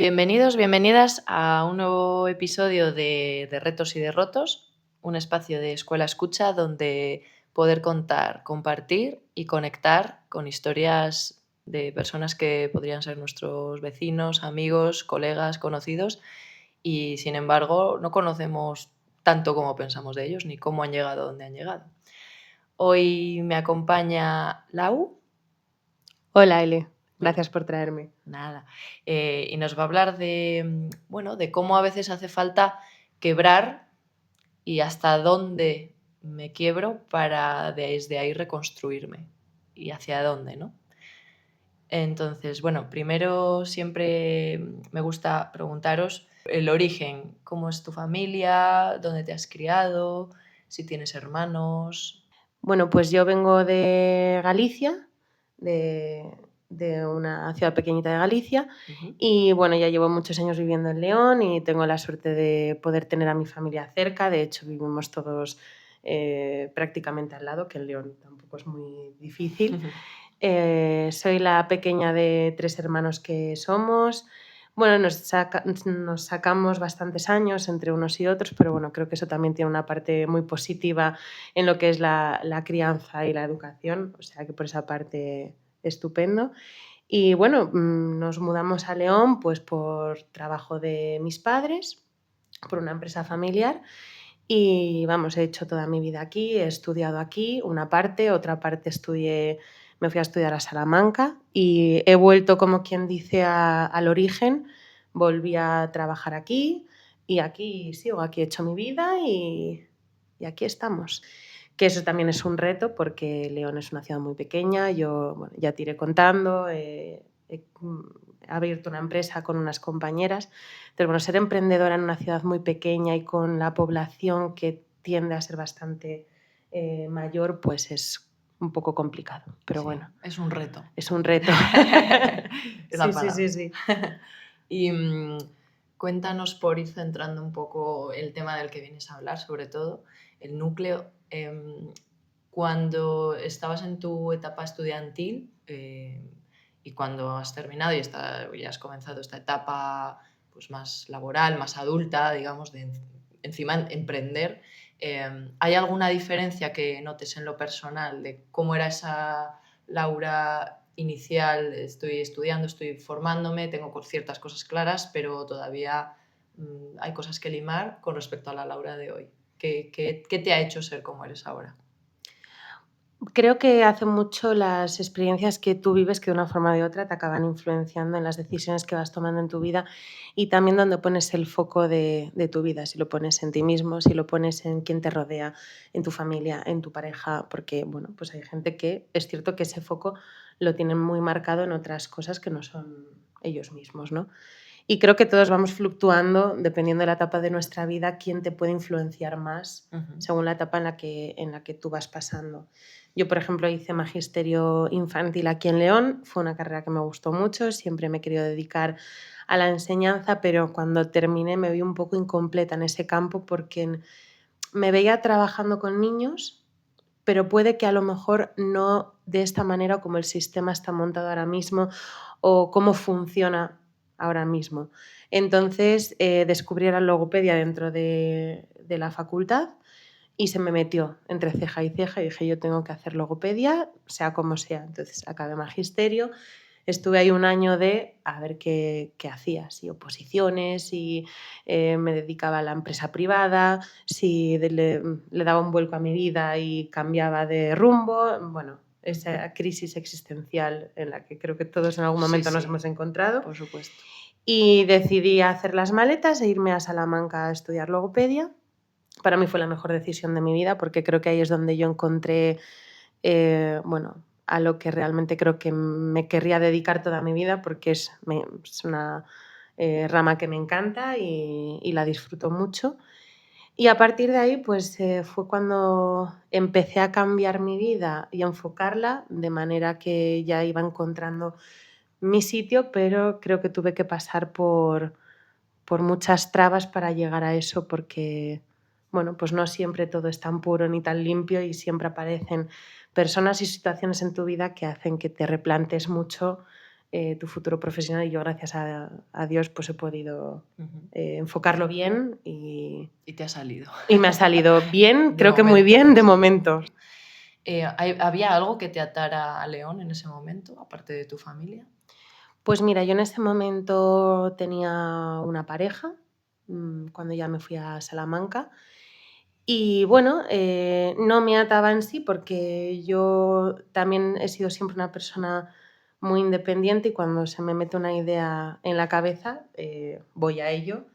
Bienvenidos, bienvenidas a un nuevo episodio de Retos y Derrotos, un espacio de escuela escucha donde poder contar, compartir y conectar con historias de personas que podrían ser nuestros vecinos, amigos, colegas, conocidos y sin embargo no conocemos tanto como pensamos de ellos ni cómo han llegado a donde han llegado. Hoy me acompaña Lau. Hola, Ele. Hola. Gracias por traerme. Nada. Y nos va a hablar bueno, de cómo a veces hace falta quebrar y hasta dónde me quiebro para desde ahí reconstruirme y hacia dónde, ¿no? Entonces, bueno, primero siempre me gusta preguntaros el origen, cómo es tu familia, dónde te has criado, si tienes hermanos. Bueno, pues yo vengo de Galicia, de, de una ciudad pequeñita de Galicia, Ujú. y bueno, ya llevo muchos años viviendo en León y tengo la suerte de poder tener a mi familia cerca. De hecho, vivimos todos prácticamente al lado, que en León tampoco es muy difícil. Soy la pequeña de 3 hermanos que somos. Bueno, nos sacamos bastantes años entre unos y otros, pero bueno, creo que eso también tiene una parte muy positiva en lo que es la crianza y la educación, o sea que por esa parte estupendo. Y bueno, nos mudamos a León pues por trabajo de mis padres, por una empresa familiar y vamos, he hecho toda mi vida aquí, he estudiado aquí una parte, otra parte me fui a estudiar a Salamanca y he vuelto, como quien dice, al origen, volví a trabajar aquí y aquí sigo, aquí he hecho mi vida y aquí estamos. Que eso también es un reto porque León es una ciudad muy pequeña, yo bueno, ya te iré contando, he abierto una empresa con unas compañeras. Entonces, bueno, ser emprendedora en una ciudad muy pequeña y con la población que tiende a ser bastante mayor, pues es un poco complicado. Pero Sí, bueno, es un reto. es un reto. Es la Sí, palabra. sí. Y cuéntanos, por ir centrando un poco el tema del que vienes a hablar, sobre todo, el núcleo. Cuando estabas en tu etapa estudiantil y cuando has terminado y ya has comenzado esta etapa pues, más laboral, más adulta, digamos, de encima emprender, ¿hay alguna diferencia que notes en lo personal de cómo era esa Laura inicial? Estoy estudiando, estoy formándome, tengo ciertas cosas claras, pero todavía hay cosas que limar con respecto a la Laura de hoy. ¿Qué te ha hecho ser como eres ahora? Creo que hace mucho las experiencias que tú vives que de una forma o de otra te acaban influenciando en las decisiones que vas tomando en tu vida y también donde pones el foco de tu vida, si lo pones en ti mismo, si lo pones en quien te rodea, en tu familia, en tu pareja, porque bueno, pues hay gente que es cierto que ese foco lo tienen muy marcado en otras cosas que no son ellos mismos, ¿no? Y creo que todos vamos fluctuando dependiendo de la etapa de nuestra vida, quién te puede influenciar más según la etapa en la que tú vas pasando. Yo, por ejemplo, hice magisterio infantil aquí en León, fue una carrera que me gustó mucho, siempre me he querido dedicar a la enseñanza, pero cuando terminé me vi un poco incompleta en ese campo porque me veía trabajando con niños, pero puede que a lo mejor no de esta manera como el sistema está montado ahora mismo o cómo funciona ahora mismo. Entonces descubrí la logopedia dentro de la facultad y se me metió entre ceja y ceja y dije, yo tengo que hacer logopedia, sea como sea. Entonces acabé magisterio, estuve ahí un año de a ver qué hacía, si oposiciones, si me dedicaba a la empresa privada, si le daba un vuelco a mi vida y cambiaba de rumbo. Bueno, esa crisis existencial en la que creo que todos en algún momento nos hemos encontrado. Por supuesto. Y decidí hacer las maletas e irme a Salamanca a estudiar logopedia. Para mí fue la mejor decisión de mi vida porque creo que ahí es donde yo encontré, bueno, a lo que realmente creo que me querría dedicar toda mi vida porque es una rama que me encanta y la disfruto mucho. Y a partir de ahí, pues fue cuando empecé a cambiar mi vida y a enfocarla de manera que ya iba encontrando mi sitio, pero creo que tuve que pasar por muchas trabas para llegar a eso porque, bueno, pues no siempre todo es tan puro ni tan limpio y siempre aparecen personas y situaciones en tu vida que hacen que te replantes mucho tu futuro profesional y yo, gracias a Dios, pues he podido Ujú. enfocarlo bien y Y te ha salido. me ha salido bien, De creo que muy momento. bien de momento. ¿Había algo que te atara a León en ese momento, aparte de tu familia? Pues mira, yo en ese momento tenía una pareja, cuando ya me fui a Salamanca. Y bueno, no me ataba en sí porque yo también he sido siempre una persona muy independiente y cuando se me mete una idea en la cabeza, voy a ello,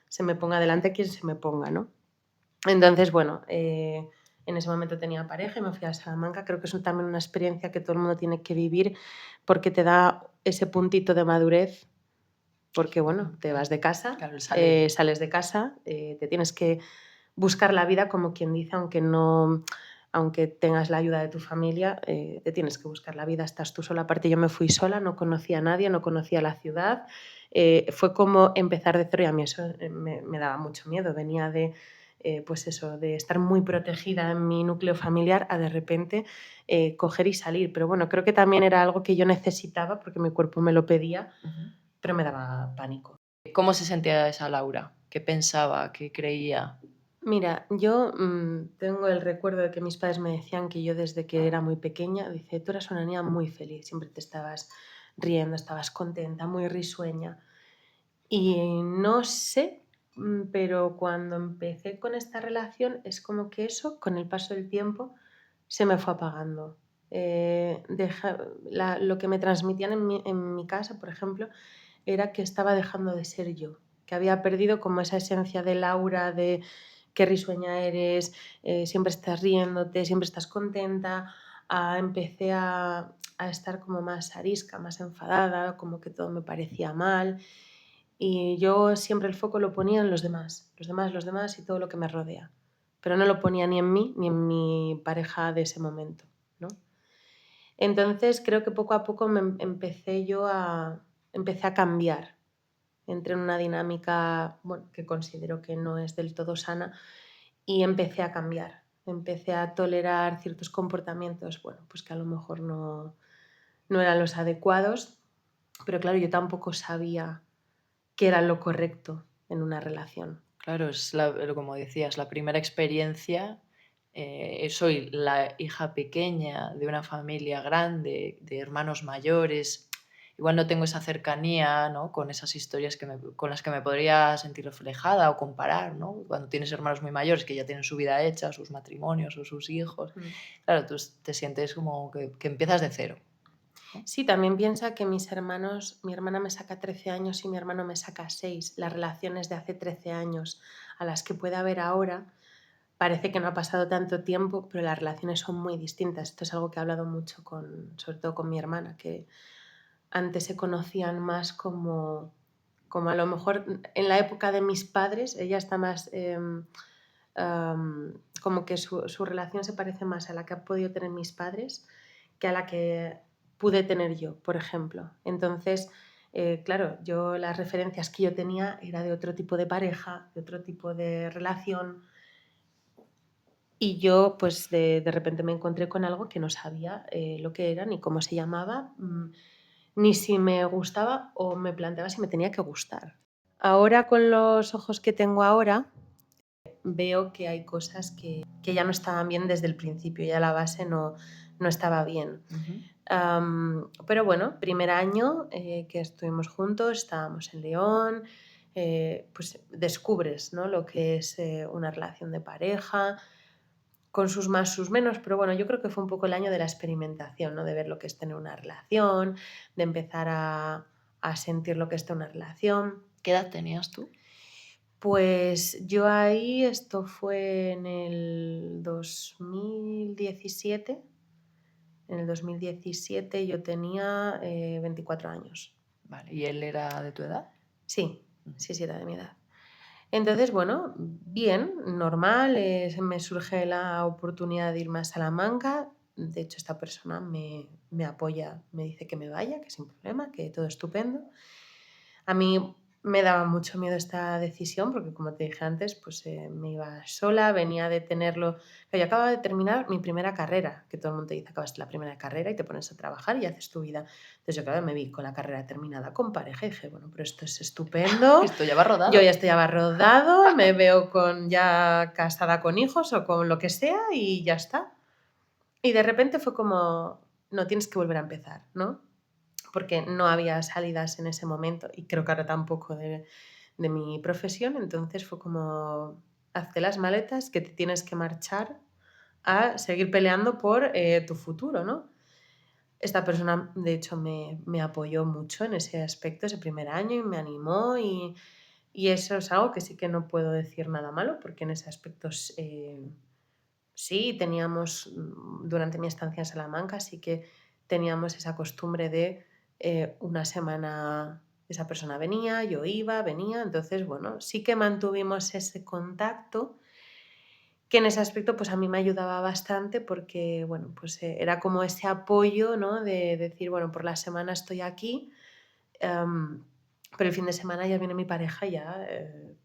se me ponga delante quien se me ponga, ¿no? Entonces, bueno, en ese momento tenía pareja y me fui a Salamanca. Creo que es también una experiencia que todo el mundo tiene que vivir porque te da ese puntito de madurez, porque bueno, te vas de casa, Claro, el sales de casa, te tienes que buscar la vida, como quien dice, aunque tengas la ayuda de tu familia, te tienes que buscar la vida, estás tú sola. Aparte yo me fui sola, no conocía a nadie, no conocía la ciudad, fue como empezar de cero y a mí eso me daba mucho miedo, venía pues eso, de estar muy protegida en mi núcleo familiar a de repente coger y salir. Pero bueno, creo que también era algo que yo necesitaba porque mi cuerpo me lo pedía, Ujú. pero me daba pánico. ¿Cómo se sentía esa Laura? ¿Qué pensaba? ¿Qué creía? Mira, yo tengo el recuerdo de que mis padres me decían que yo desde que era muy pequeña, dice, tú eras una niña muy feliz, siempre te estabas riendo, estabas contenta, muy risueña. Y no sé, pero cuando empecé con esta relación es como que eso, con el paso del tiempo, se me fue apagando. Lo que me transmitían en mi casa, por ejemplo, era que estaba dejando de ser yo, que había perdido como esa esencia de Laura, de qué risueña eres, siempre estás riéndote, siempre estás contenta. Empecé a estar como más arisca, más enfadada, como que todo me parecía mal. Y yo siempre el foco lo ponía en los demás, los demás, los demás y todo lo que me rodea. Pero no lo ponía ni en mí ni en mi pareja de ese momento, ¿no? Entonces creo que poco a poco empecé a cambiar. Entré en una dinámica, bueno, que considero que no es del todo sana y empecé a cambiar. Empecé a tolerar ciertos comportamientos, bueno, pues que a lo mejor no eran los adecuados, pero claro, yo tampoco sabía qué era lo correcto en una relación. Claro, como decías, la primera experiencia. Soy la hija pequeña de una familia grande, de hermanos mayores. Igual no tengo esa cercanía, ¿no?, con esas historias con las que me podría sentir reflejada o comparar, ¿no? Cuando tienes hermanos muy mayores que ya tienen su vida hecha, sus matrimonios o sus hijos. Claro, tú te sientes como que empiezas de cero, ¿no? Sí, también piensa que mis hermanos, mi hermana me saca 13 años y mi hermano me saca 6. Las relaciones de hace 13 años a las que puede haber ahora, parece que no ha pasado tanto tiempo, pero las relaciones son muy distintas. Esto es algo que he hablado mucho sobre todo con mi hermana, que antes se conocían más como a lo mejor en la época de mis padres, ella está más, como que su relación se parece más a la que han podido tener mis padres que a la que pude tener yo, por ejemplo. Entonces, claro, yo las referencias que yo tenía era de otro tipo de pareja, de otro tipo de relación, y yo pues de repente me encontré con algo que no sabía lo que era, ni cómo se llamaba, ni si me gustaba o me planteaba si me tenía que gustar. Ahora, con los ojos que tengo ahora, veo que hay cosas que ya no estaban bien desde el principio, ya la base no estaba bien. Pero bueno, primer año que estuvimos juntos, estábamos en León, pues descubres, ¿no?, lo que es una relación de pareja, con sus más, sus menos, pero bueno, yo creo que fue un poco el año de la experimentación, ¿no?, de ver lo que es tener una relación, de empezar a sentir lo que es tener una relación. ¿Qué edad tenías tú? Pues yo ahí, esto fue en el 2017. En el 2017 yo tenía 24 años. Vale, ¿y él era de tu edad? Sí, sí, era de mi edad. Entonces, bueno, bien, normal, me surge la oportunidad de irme a Salamanca. De hecho, esta persona me apoya, me dice que me vaya, que sin problema, que todo estupendo. A mí Me daba mucho miedo esta decisión porque, como te dije antes, pues, me iba sola, venía de tenerlo yo acababa de terminar mi primera carrera, que todo el mundo te dice: "Acabaste la primera carrera y te pones a trabajar y haces tu vida". Entonces, yo, claro, me vi con la carrera terminada, con pareja, y dije: "Bueno, pero esto es estupendo". Esto ya va Yo rodado. ya esto ya va rodado, me veo con ya casada con hijos o con lo que sea y ya está. Y de repente fue como: "No, tienes que volver a empezar", ¿no? Porque no había salidas en ese momento y creo que ahora tampoco de mi profesión. Entonces fue como: "Hazte las maletas que te tienes que marchar a seguir peleando por, tu futuro", ¿no? Esta persona, de hecho, me apoyó mucho en ese aspecto, ese primer año, y me animó, y eso es algo que sí que no puedo decir nada malo, porque en ese aspecto sí teníamos, durante mi estancia en Salamanca, sí que teníamos esa costumbre de, una semana esa persona venía, yo iba, venía, entonces, bueno, sí que mantuvimos ese contacto, que en ese aspecto, pues, a mí me ayudaba bastante porque, bueno, pues, era como ese apoyo, ¿no? De decir: "Bueno, por la semana estoy aquí, em, pero el fin de semana ya viene mi pareja y ya,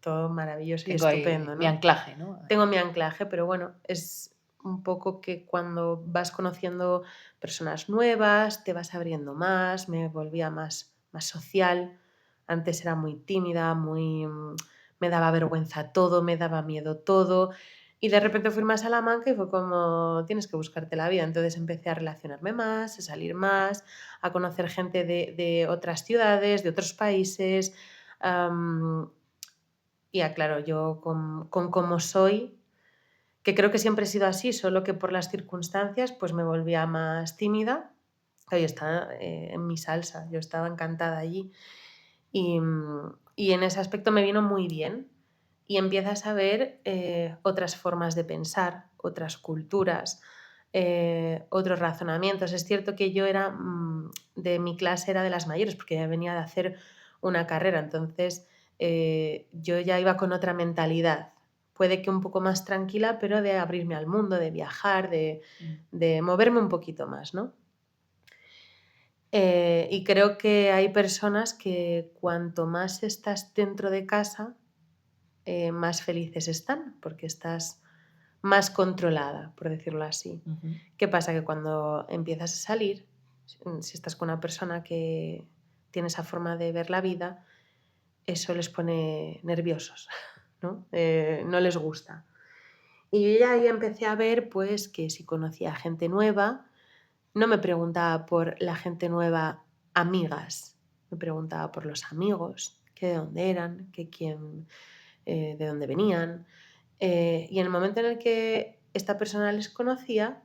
todo maravilloso y Tengo ahí estupendo", mi ¿no? anclaje, ¿no? Tengo mi anclaje, pero bueno, es un poco que cuando vas conociendo personas nuevas, te vas abriendo más, me volvía más social. Antes era muy tímida, me daba vergüenza todo, me daba miedo todo. Y de repente fui más a Salamanca y fue como, tienes que buscarte la vida. Entonces empecé a relacionarme más, a salir más, a conocer gente de otras ciudades, de otros países. am, claro, yo con cómo soy, que creo que siempre he sido así, solo que por las circunstancias, pues me volvía más tímida. Claro, yo estaba, en mi salsa, yo estaba encantada allí. Y en ese aspecto me vino muy bien. Y empiezas a ver, otras formas de pensar, otras culturas, otros razonamientos. Es cierto que yo era, de mi clase era de las mayores, porque ya venía de hacer una carrera, entonces, yo ya iba con otra mentalidad. Puede que un poco más tranquila, pero de abrirme al mundo, de viajar, de Mm. de moverme un poquito más, ¿no? Y creo que hay personas que cuanto más estás dentro de casa, más felices están, porque estás más controlada, por decirlo así. Ujú. ¿Qué pasa? Que cuando empiezas a salir, si estás con una persona que tiene esa forma de ver la vida, eso les pone nerviosos, ¿no? No les gusta. Y yo ya ahí empecé a ver, pues, que si conocía gente nueva, no me preguntaba por la gente nueva, amigas, me preguntaba por los amigos, que de dónde eran, que quién, de dónde venían. Y en el momento en el que esta persona les conocía,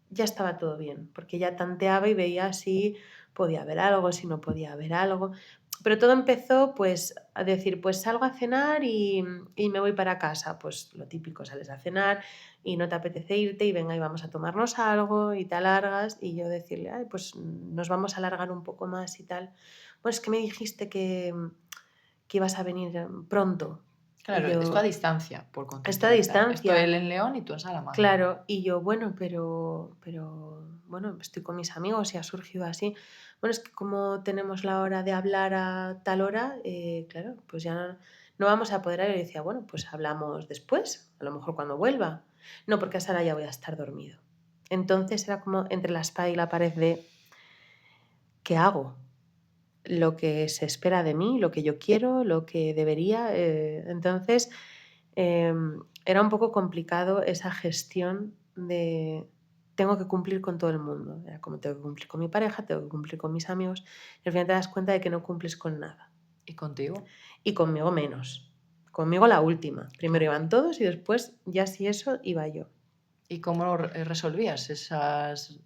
ya estaba todo bien, porque ya tanteaba y veía si podía haber algo, si no podía haber algo. Pero todo empezó, pues, a decir, pues salgo a cenar y me voy para casa. Pues lo típico, sales a cenar y no te apetece irte y venga y vamos a tomarnos algo y te alargas y yo decirle, ay, pues nos vamos a alargar un poco más y tal. Pues es que me dijiste que ibas a venir pronto. Y Claro, esto a yo, distancia, por a esta contextualizar. Esto distancia. él en León y tú en Salamanca. Claro, y yo, bueno, pero, bueno, estoy con mis amigos y ha surgido así. Bueno, es que como tenemos la hora de hablar a tal hora, claro, pues ya no vamos a poder. Y yo decía, bueno, pues hablamos después, a lo mejor cuando vuelva. No, porque a esa hora ya voy a estar dormido. Entonces era como entre la espada y la pared de, ¿qué hago? Lo que se espera de mí, lo que yo quiero, lo que debería. Entonces, era un poco complicado esa gestión de tengo que cumplir con todo el mundo. Era como tengo que cumplir con mi pareja, tengo que cumplir con mis amigos, y al final te das cuenta de que no cumples con nada. ¿Y contigo? Y conmigo menos. Conmigo la última. Primero Claro. iban todos y después, ya si eso, iba yo. ¿Y cómo resolvías esas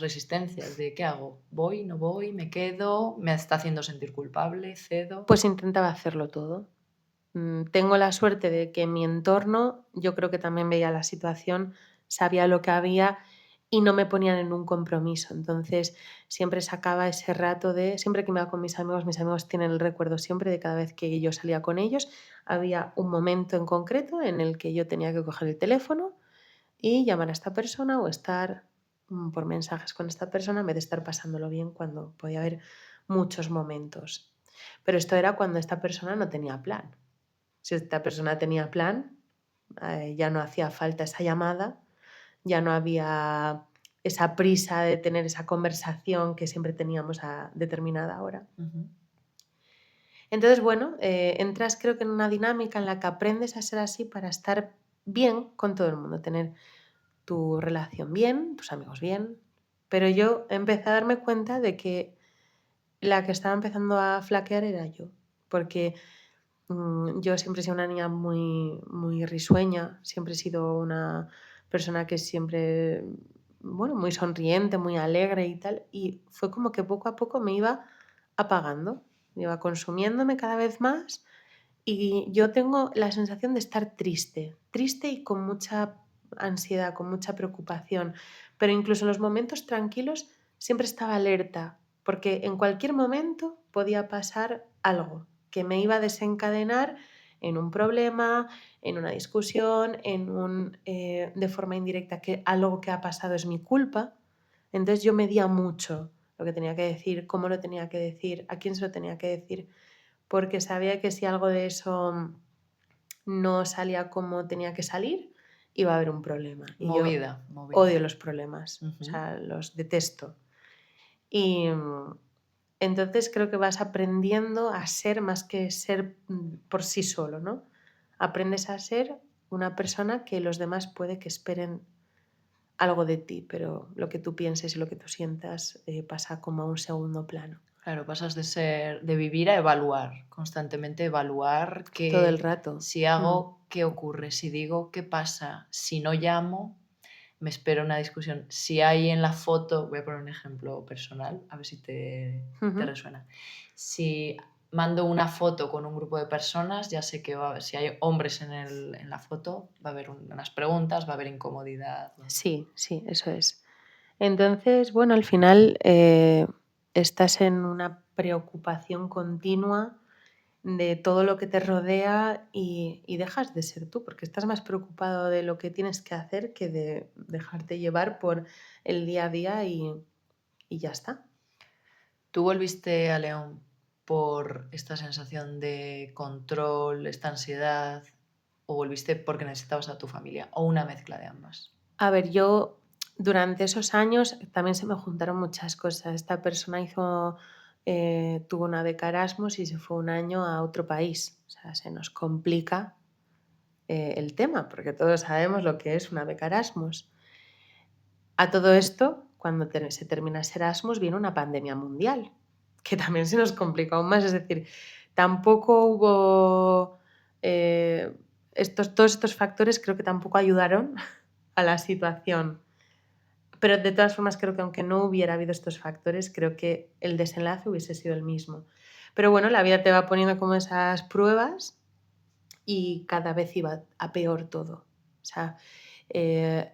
resistencias de qué hago? ¿Voy, no voy, me quedo, me está haciendo sentir culpable, cedo? Pues intentaba hacerlo todo. Tengo la suerte de que en mi entorno, yo creo que también veía la situación, sabía lo que había y no me ponían en un compromiso. Entonces, siempre sacaba ese rato de, siempre que me iba con mis amigos tienen el recuerdo siempre de cada vez que yo salía con ellos, había un momento en concreto en el que yo tenía que coger el teléfono y llamar a esta persona o estar, por mensajes con esta persona en vez de estar pasándolo bien cuando podía haber muchos momentos. Pero esto era cuando esta persona no tenía plan. Si esta persona tenía plan, ya no hacía falta esa llamada, ya no había esa prisa de tener esa conversación que siempre teníamos a determinada hora. Ujú. Entonces, bueno, entras creo que en una dinámica en la que aprendes a ser así para estar bien con todo el mundo, tener tu relación bien, tus amigos bien. Pero yo empecé a darme cuenta de que la que estaba empezando a flaquear era yo, porque yo siempre he sido una niña muy, muy risueña, siempre he sido una persona que siempre, bueno, muy sonriente, muy alegre y tal, y fue como que poco a poco me iba apagando, me iba consumiéndome cada vez más y yo tengo la sensación de estar triste, triste y con mucha ansiedad, con mucha preocupación, pero incluso en los momentos tranquilos siempre estaba alerta, porque en cualquier momento podía pasar algo que me iba a desencadenar en un problema, en una discusión, de forma indirecta que algo que ha pasado es mi culpa. Entonces yo medía mucho lo que tenía que decir, cómo lo tenía que decir, a quién se lo tenía que decir, porque sabía que si algo de eso no salía como tenía que salir, iba a haber un problema. Y yo Movida, movida. odio los problemas, o Ujú. sea, los detesto. Y entonces creo que vas aprendiendo a ser más que ser por sí solo, ¿no? Aprendes a ser una persona que los demás puede que esperen algo de ti, pero lo que tú pienses y lo que tú sientas pasa como a un segundo plano. Claro, pasas de vivir a evaluar, constantemente evaluar Todo el qué, rato. si hago, qué ocurre, si digo, qué pasa, si no llamo, me espero una discusión. Si hay en la foto, voy a poner un ejemplo personal, a ver si te Ujú. resuena. Si mando una foto con un grupo de personas, ya sé que va a haber, si hay hombres en la foto, va a haber unas preguntas, va a haber incomodidad. Sí, sí, eso es. Entonces, bueno, al final estás en una preocupación continua de todo lo que te rodea y dejas de ser tú, porque estás más preocupado de lo que tienes que hacer que de dejarte llevar por el día a día y ya está. ¿Tú volviste a León por esta sensación de control, esta ansiedad, o volviste porque necesitabas a tu familia, o una mezcla de ambas? A ver, yo durante esos años también se me juntaron muchas cosas. Esta persona tuvo una beca Erasmus y se fue un año a otro país. O sea, se nos complica el tema, porque todos sabemos lo que es una beca Erasmus. A todo esto, cuando se termina ese Erasmus, viene una pandemia mundial, que también se nos complica aún más. Es decir, tampoco hubo... todos estos factores creo que tampoco ayudaron a la situación. Pero de todas formas creo que aunque no hubiera habido estos factores, creo que el desenlace hubiese sido el mismo. Pero bueno, la vida te va poniendo como esas pruebas y cada vez iba a peor todo. O sea, eh,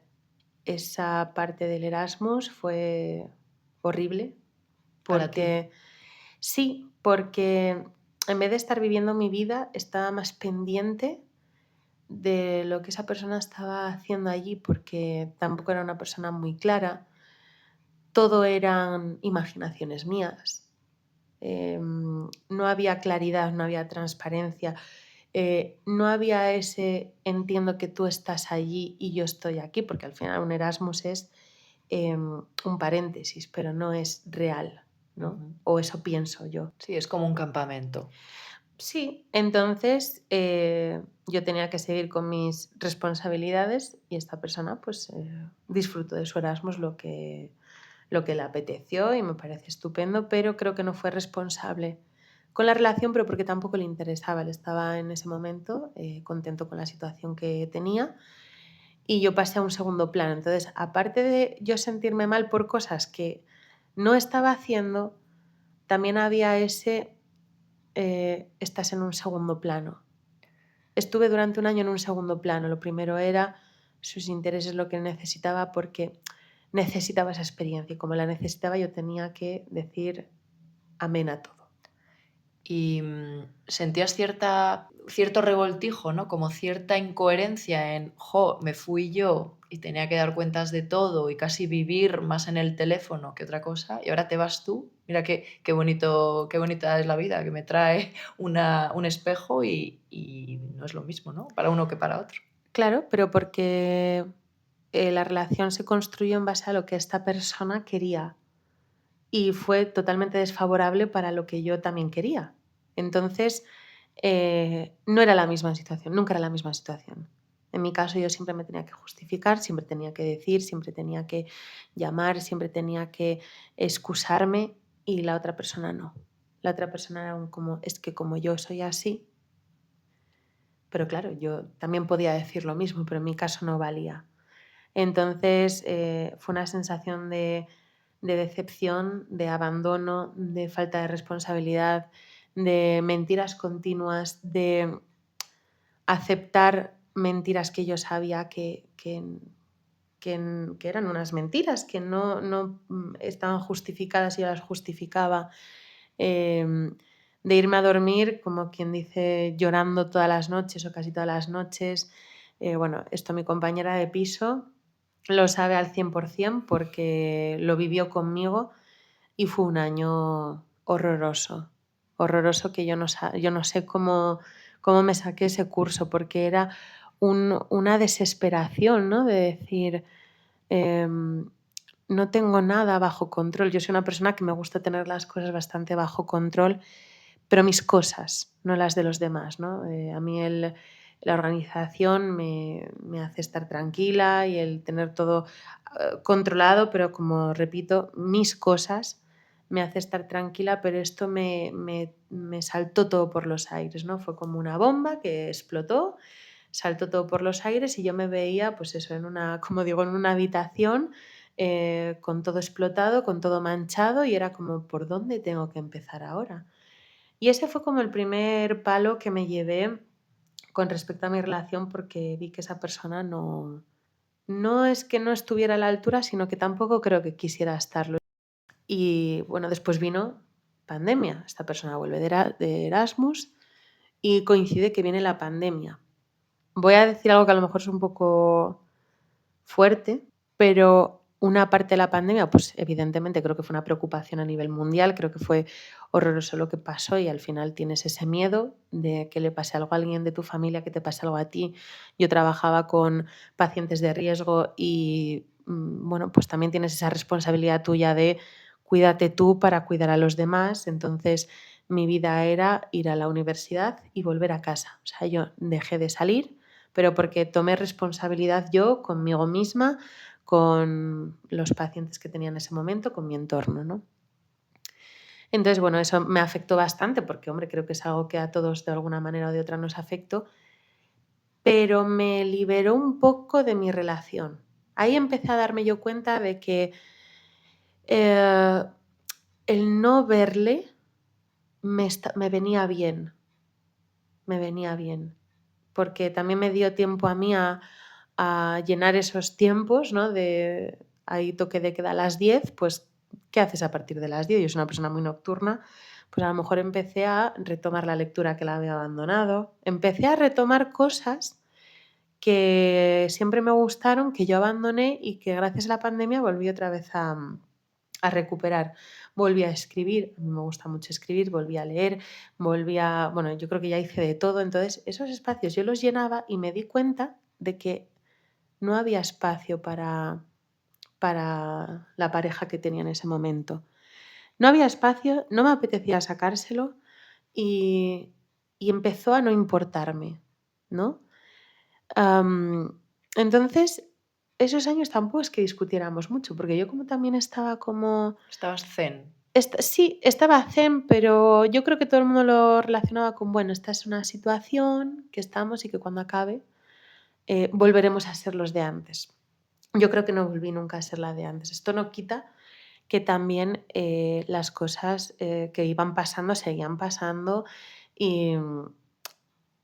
esa parte del Erasmus fue horrible Para ti. porque sí, porque en vez de estar viviendo mi vida, estaba más pendiente de lo que esa persona estaba haciendo allí porque tampoco era una persona muy clara. Todo eran imaginaciones mías. No había claridad, no había transparencia. No había ese entiendo que tú estás allí y yo estoy aquí, porque al final un Erasmus es un paréntesis, pero no es real, ¿no? Ujú. O eso pienso yo. Sí, es como un campamento. Sí, entonces yo tenía que seguir con mis responsabilidades y esta persona pues disfrutó de su Erasmus lo que le apeteció y me parece estupendo, pero creo que no fue responsable con la relación, pero porque tampoco le interesaba. Él estaba en ese momento contento con la situación que tenía y yo pasé a un segundo plano. Entonces, aparte de yo sentirme mal por cosas que no estaba haciendo, también había estás en un segundo plano. Estuve durante un año en un segundo plano. Lo primero era sus intereses, lo que él necesitaba, porque necesitaba esa experiencia y como la necesitaba yo tenía que decir amén a todo. y sentías cierto revoltijo, ¿no? Como cierta incoherencia en, jo, me fui yo y tenía que dar cuentas de todo y casi vivir más en el teléfono que otra cosa, y ahora te vas tú. Mira qué bonito, qué bonita es la vida, que me trae un espejo y no es lo mismo, ¿no? Para uno que para otro. Claro, pero porque la relación se construyó en base a lo que esta persona quería y fue totalmente desfavorable para lo que yo también quería. Entonces, no era la misma situación, nunca era la misma situación. En mi caso yo siempre me tenía que justificar, siempre tenía que decir, siempre tenía que llamar, siempre tenía que excusarme y la otra persona no. La otra persona era como, es que como yo soy así, pero claro, yo también podía decir lo mismo, pero en mi caso no valía. Entonces fue una sensación de decepción, de abandono, de falta de responsabilidad, de mentiras continuas, de aceptar mentiras que yo sabía que eran unas mentiras, que no estaban justificadas y yo las justificaba. De irme a dormir, como quien dice, llorando todas las noches o casi todas las noches. Bueno, esto mi compañera de piso lo sabe al 100% porque lo vivió conmigo y fue un año horroroso, horroroso que yo no sé cómo me saqué ese curso, porque era una desesperación, ¿no? De decir, no tengo nada bajo control. Yo soy una persona que me gusta tener las cosas bastante bajo control, pero mis cosas, no las de los demás, ¿no? A mí la organización me hace estar tranquila y el tener todo controlado, pero como repito, mis cosas me hace estar tranquila, pero esto me saltó todo por los aires, ¿no? Fue como una bomba que explotó, saltó todo por los aires y yo me veía, pues eso, como digo, en una habitación con todo explotado, con todo manchado y era como, ¿por dónde tengo que empezar ahora? Y ese fue como el primer palo que me llevé con respecto a mi relación porque vi que esa persona no es que no estuviera a la altura, sino que tampoco creo que quisiera estarlo. Y bueno, después vino pandemia. Esta persona vuelve de Erasmus y coincide que viene la pandemia. Voy a decir algo que a lo mejor es un poco fuerte, pero una parte de la pandemia, pues evidentemente creo que fue una preocupación a nivel mundial, creo que fue horroroso lo que pasó y al final tienes ese miedo de que le pase algo a alguien de tu familia, que te pase algo a ti. Yo trabajaba con pacientes de riesgo y bueno, pues también tienes esa responsabilidad tuya de cuídate tú para cuidar a los demás. Entonces mi vida era ir a la universidad y volver a casa. O sea, yo dejé de salir, pero porque tomé responsabilidad yo conmigo misma, con los pacientes que tenía en ese momento, con mi entorno, ¿no? Entonces, bueno, eso me afectó bastante porque, hombre, creo que es algo que a todos de alguna manera o de otra nos afectó, pero me liberó un poco de mi relación. Ahí empecé a darme yo cuenta de que eh, el no verle me venía bien, me venía bien, porque también me dio tiempo a mí a llenar esos tiempos, ¿no? De ahí toque de queda a las 10, pues, ¿qué haces a partir de las 10? Yo soy una persona muy nocturna, pues a lo mejor empecé a retomar la lectura que la había abandonado, empecé a retomar cosas que siempre me gustaron, que yo abandoné y que gracias a la pandemia volví otra vez a recuperar. Volví a escribir, a mí me gusta mucho escribir, volví a leer, bueno, yo creo que ya hice de todo, entonces esos espacios yo los llenaba y me di cuenta de que no había espacio para la pareja que tenía en ese momento. No había espacio, no me apetecía sacárselo y, y empezó a no importarme, ¿no? Entonces, esos años tampoco es que discutiéramos mucho, porque yo como también estaba como... Estabas zen. Sí, estaba zen, pero yo creo que todo el mundo lo relacionaba con, bueno, esta es una situación que estamos y que cuando acabe volveremos a ser los de antes. Yo creo que no volví nunca a ser la de antes. Esto no quita que también las cosas que iban pasando seguían pasando y,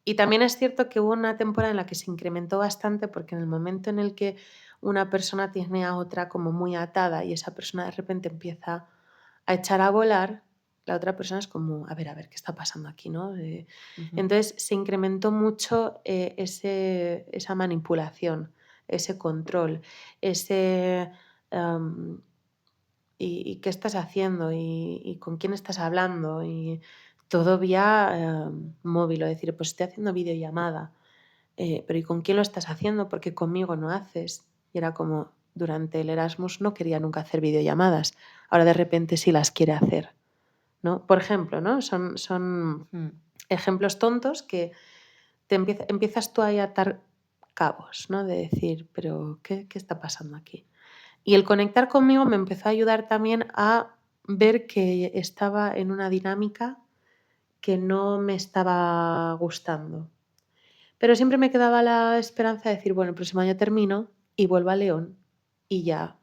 y también es cierto que hubo una temporada en la que se incrementó bastante porque en el momento en el que una persona tiene a otra como muy atada y esa persona de repente empieza a echar a volar, la otra persona es como, a ver, ¿qué está pasando aquí, no? Ujú. Entonces se incrementó mucho esa manipulación, ese control, ese em, ¿y qué estás haciendo? ¿Y con quién estás hablando? Y todo vía móvil, o decir, pues estoy haciendo videollamada. Pero ¿y con quién lo estás haciendo? Porque conmigo no haces. Y era como, durante el Erasmus no quería nunca hacer videollamadas. Ahora de repente sí las quiere hacer, ¿no? Por ejemplo, ¿no? Son Mm. ejemplos tontos que empiezas tú ahí a atar cabos, ¿no? De decir, pero ¿qué está pasando aquí? Y el conectar conmigo me empezó a ayudar también a ver que estaba en una dinámica que no me estaba gustando. Pero siempre me quedaba la esperanza de decir, bueno, el próximo año termino y vuelvo a León y ya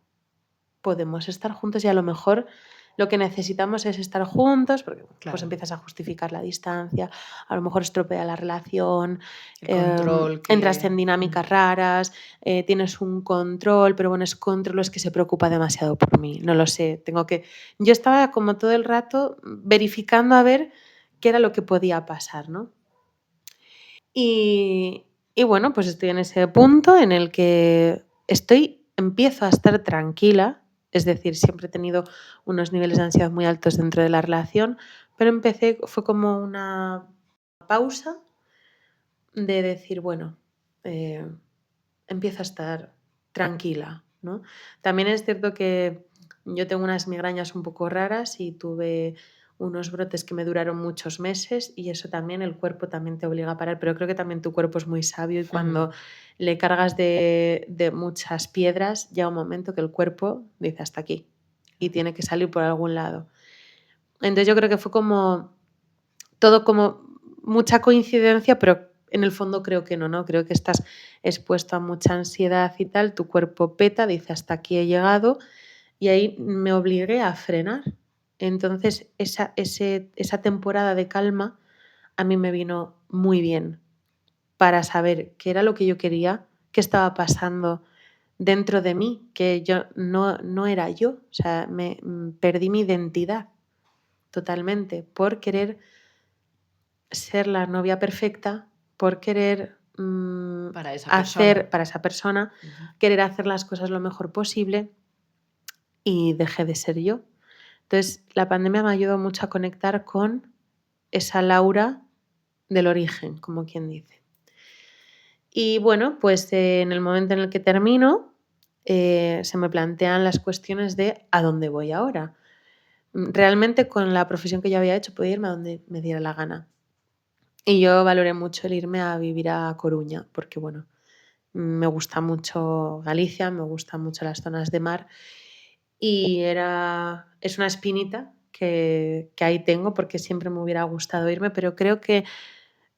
podemos estar juntos y a lo mejor lo que necesitamos es estar juntos, porque pues Claro. empiezas a justificar la distancia, a lo mejor estropea la relación, El control entras que... en dinámicas raras, tienes un control, pero bueno, es control es que se preocupa demasiado por mí, no lo sé, Yo estaba como todo el rato verificando a ver qué era lo que podía pasar, ¿no? Y bueno, pues estoy en ese punto en el que empiezo a estar tranquila, es decir, siempre he tenido unos niveles de ansiedad muy altos dentro de la relación, pero fue como una pausa de decir, bueno, eh, empiezo a estar tranquila, ¿no? También es cierto que yo tengo unas migrañas un poco raras y tuve unos brotes que me duraron muchos meses y eso también, el cuerpo también te obliga a parar, pero creo que también tu cuerpo es muy sabio y cuando le cargas de muchas piedras, llega un momento que el cuerpo dice hasta aquí y tiene que salir por algún lado. Entonces yo creo que fue como todo como mucha coincidencia, pero en el fondo creo que no, ¿no? Creo que estás expuesto a mucha ansiedad y tal, tu cuerpo peta, dice hasta aquí he llegado y ahí me obligué a frenar. Entonces esa temporada de calma a mí me vino muy bien para saber qué era lo que yo quería, qué estaba pasando dentro de mí, que yo no era yo, o sea, perdí mi identidad totalmente por querer ser la novia perfecta, por querer para esa persona. hacer para esa persona, Ujú. querer hacer las cosas lo mejor posible y dejé de ser yo. Entonces, la pandemia me ayudó mucho a conectar con esa Laura del origen, como quien dice. Y bueno, pues en el momento en el que termino, se me plantean las cuestiones de ¿a dónde voy ahora? Realmente con la profesión que yo había hecho podía irme a donde me diera la gana. Y yo valoré mucho el irme a vivir a Coruña, porque bueno, me gusta mucho Galicia, me gustan mucho las zonas de mar y es una espinita que ahí tengo porque siempre me hubiera gustado irme, pero creo que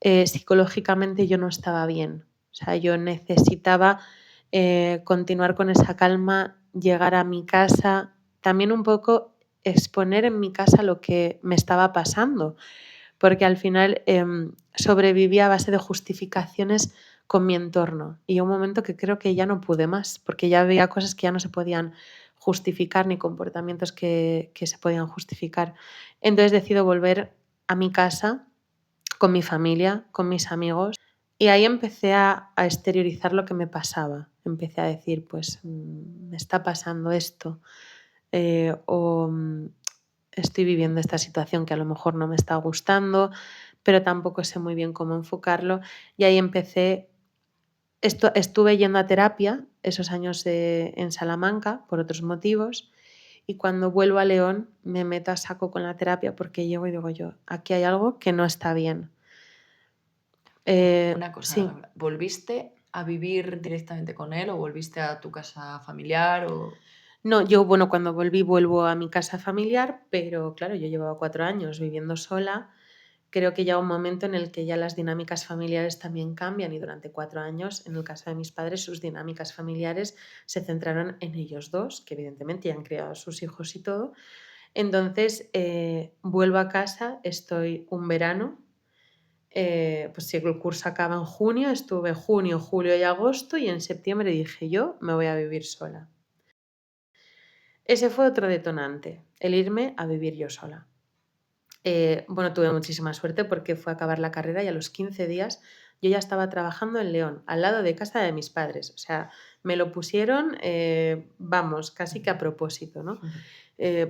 psicológicamente yo no estaba bien. O sea, yo necesitaba continuar con esa calma, llegar a mi casa, también un poco exponer en mi casa lo que me estaba pasando, porque al final sobrevivía a base de justificaciones con mi entorno. Y un momento que creo que ya no pude más, porque ya había cosas que ya no se podían justificar ni comportamientos que se podían justificar. Entonces decido volver a mi casa con mi familia, con mis amigos. Y ahí empecé a exteriorizar lo que me pasaba. Empecé a decir, pues me está pasando esto. O estoy viviendo esta situación que a lo mejor no me está gustando, pero tampoco sé muy bien cómo enfocarlo. Y ahí estuve yendo a terapia esos años en Salamanca por otros motivos. Y cuando vuelvo a León me meto a saco con la terapia porque llego y digo yo, aquí hay algo que no está bien. Una cosa, Sí. Laura, ¿volviste a vivir directamente con él o volviste a tu casa familiar o...? No, yo, bueno, cuando vuelvo a mi casa familiar, pero claro, yo llevaba 4 años viviendo sola. Creo que ya un momento en el que ya las dinámicas familiares también cambian y durante 4 años, en el caso de mis padres, sus dinámicas familiares se centraron en ellos dos, que evidentemente ya han criado a sus hijos y todo. Entonces, vuelvo a casa, estoy un verano, pues si el curso acaba en junio, estuve junio, julio y agosto y en septiembre dije yo me voy a vivir sola. Ese fue otro detonante, el irme a vivir yo sola. Bueno, tuve muchísima suerte porque fue a acabar la carrera y a los 15 días yo ya estaba trabajando en León, al lado de casa de mis padres. O sea, me lo pusieron, vamos, casi que a propósito, ¿no?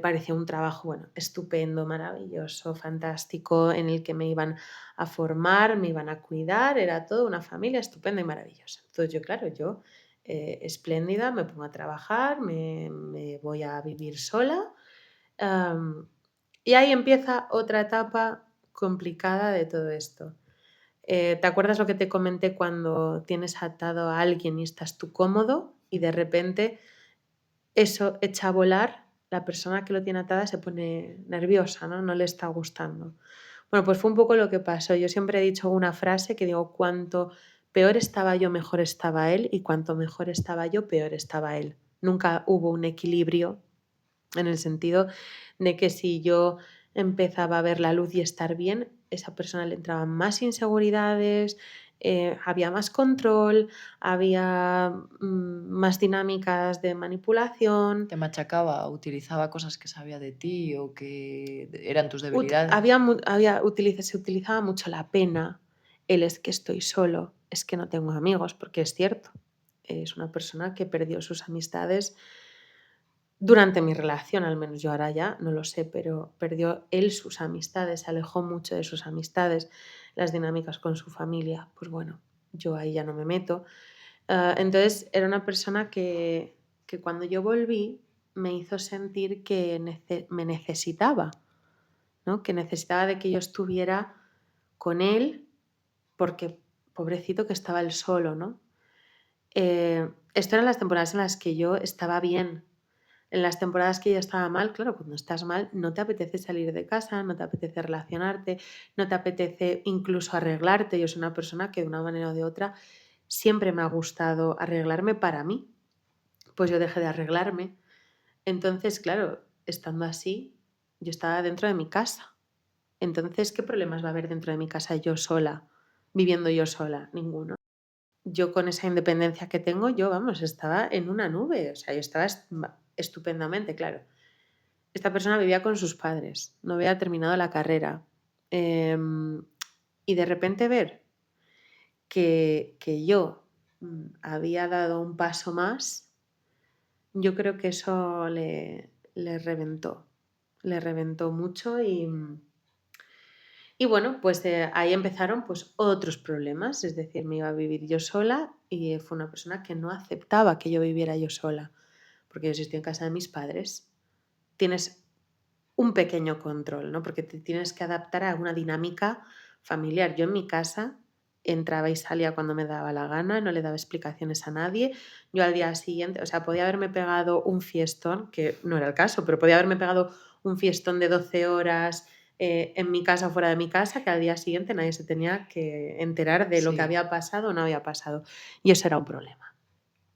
Parecía un trabajo, bueno, estupendo, maravilloso, fantástico, en el que me iban a formar, me iban a cuidar, era toda una familia estupenda y maravillosa. Entonces yo, claro, yo, espléndida, me pongo a trabajar, me voy a vivir sola. am, y ahí empieza otra etapa complicada de todo esto. ¿Te acuerdas lo que te comenté cuando tienes atado a alguien y estás tú cómodo y de repente eso echa a volar, la persona que lo tiene atada se pone nerviosa, ¿no? No le está gustando. Bueno, pues fue un poco lo que pasó. Yo siempre he dicho una frase que digo, cuanto peor estaba yo, mejor estaba él, y cuanto mejor estaba yo, peor estaba él. Nunca hubo un equilibrio en el sentido de que si yo empezaba a ver la luz y estar bien, esa persona le entraban más inseguridades, había más control, había más dinámicas de manipulación. Te machacaba, utilizaba cosas que sabía de ti o que eran tus debilidades. Se utilizaba mucho la pena, el es que estoy solo, es que no tengo amigos, porque es cierto, es una persona que perdió sus amistades durante mi relación, al menos yo ahora ya no lo sé, pero perdió él sus amistades, se alejó mucho de sus amistades, las dinámicas con su familia, pues bueno, yo ahí ya no me meto. Entonces era una persona que cuando yo volví me hizo sentir que me necesitaba, ¿no? Que necesitaba de que yo estuviera con él porque pobrecito que estaba él solo, ¿no? Esto eran las temporadas en las que yo estaba bien. En las temporadas que yo estaba mal, claro, cuando estás mal no te apetece salir de casa, no te apetece relacionarte, no te apetece incluso arreglarte. Yo soy una persona que de una manera o de otra siempre me ha gustado arreglarme para mí. Pues yo dejé de arreglarme. Entonces, claro, estando así, yo estaba dentro de mi casa. Entonces, ¿qué problemas va a haber dentro de mi casa yo sola, viviendo yo sola? Ninguno. Yo con esa independencia que tengo, yo, vamos, estaba en una nube, o sea, yo estaba estupendamente, claro. Esta persona vivía con sus padres, no había terminado la carrera. em, y de repente ver que yo había dado un paso más, yo creo que eso le reventó mucho y bueno, pues ahí empezaron pues otros problemas, es decir, me iba a vivir yo sola y fue una persona que no aceptaba que yo viviera yo sola, porque yo si estoy en casa de mis padres, tienes un pequeño control, ¿no? Porque te tienes que adaptar a una dinámica familiar. Yo en mi casa entraba y salía cuando me daba la gana, no le daba explicaciones a nadie. Yo al día siguiente, o sea, podía haberme pegado un fiestón, que no era el caso, pero podía haberme pegado un fiestón de 12 horas en mi casa o fuera de mi casa, que al día siguiente nadie se tenía que enterar de lo que Sí, había pasado o no había pasado. Y eso era un problema.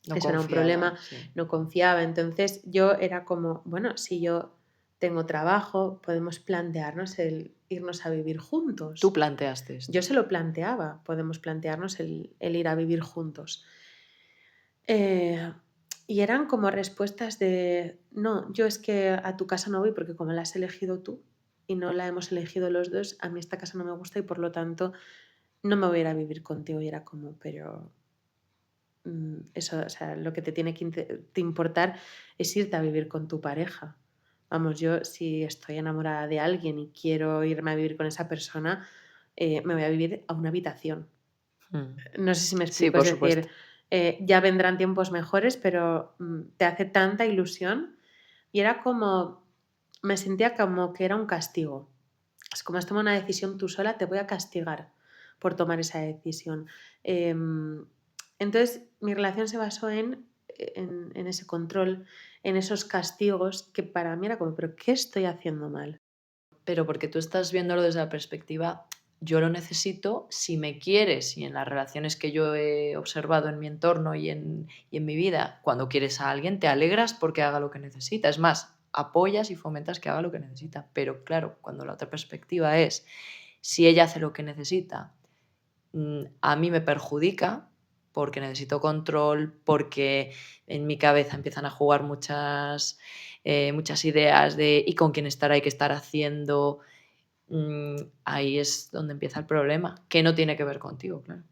no Eso era un confiaba, problema, sí. no confiaba. Entonces yo era como, bueno, si yo tengo trabajo, podemos plantearnos el irnos a vivir Tú juntos. planteaste Yo esto. se lo planteaba, podemos plantearnos el ir a vivir juntos. Eh, y eran como respuestas de, no, yo es que a tu casa no voy porque como la has elegido tú y no la hemos elegido los dos, a mí esta casa no me gusta y por lo tanto no me voy a ir a vivir contigo. Y era como, pero eso, o sea, lo que te tiene que te importar es irte a vivir con tu pareja. Vamos, yo si estoy enamorada de alguien y quiero irme a vivir con esa persona, me voy a vivir a una habitación. Mm. No sé si me Sí, explico, es por decir, supuesto. ya vendrán tiempos mejores, pero te hace tanta ilusión y era como, me sentía como que era un castigo. Es como has tomado una decisión tú sola, te voy a castigar por tomar esa decisión. Em, entonces, mi relación se basó en ese control, en esos castigos que para mí era como, pero ¿qué estoy haciendo mal? Pero porque tú estás viéndolo desde la perspectiva, yo lo necesito si me quieres y en las relaciones que yo he observado en mi entorno y en mi vida, cuando quieres a alguien te alegras porque haga lo que necesita. Es más, apoyas y fomentas que haga lo que necesita. Pero claro, cuando la otra perspectiva es, si ella hace lo que necesita, a mí me perjudica porque necesito control, porque en mi cabeza empiezan a jugar muchas ideas de ¿y con quién estará? ¿Y qué estar haciendo? ahí es donde empieza el problema, que no tiene que ver contigo, claro.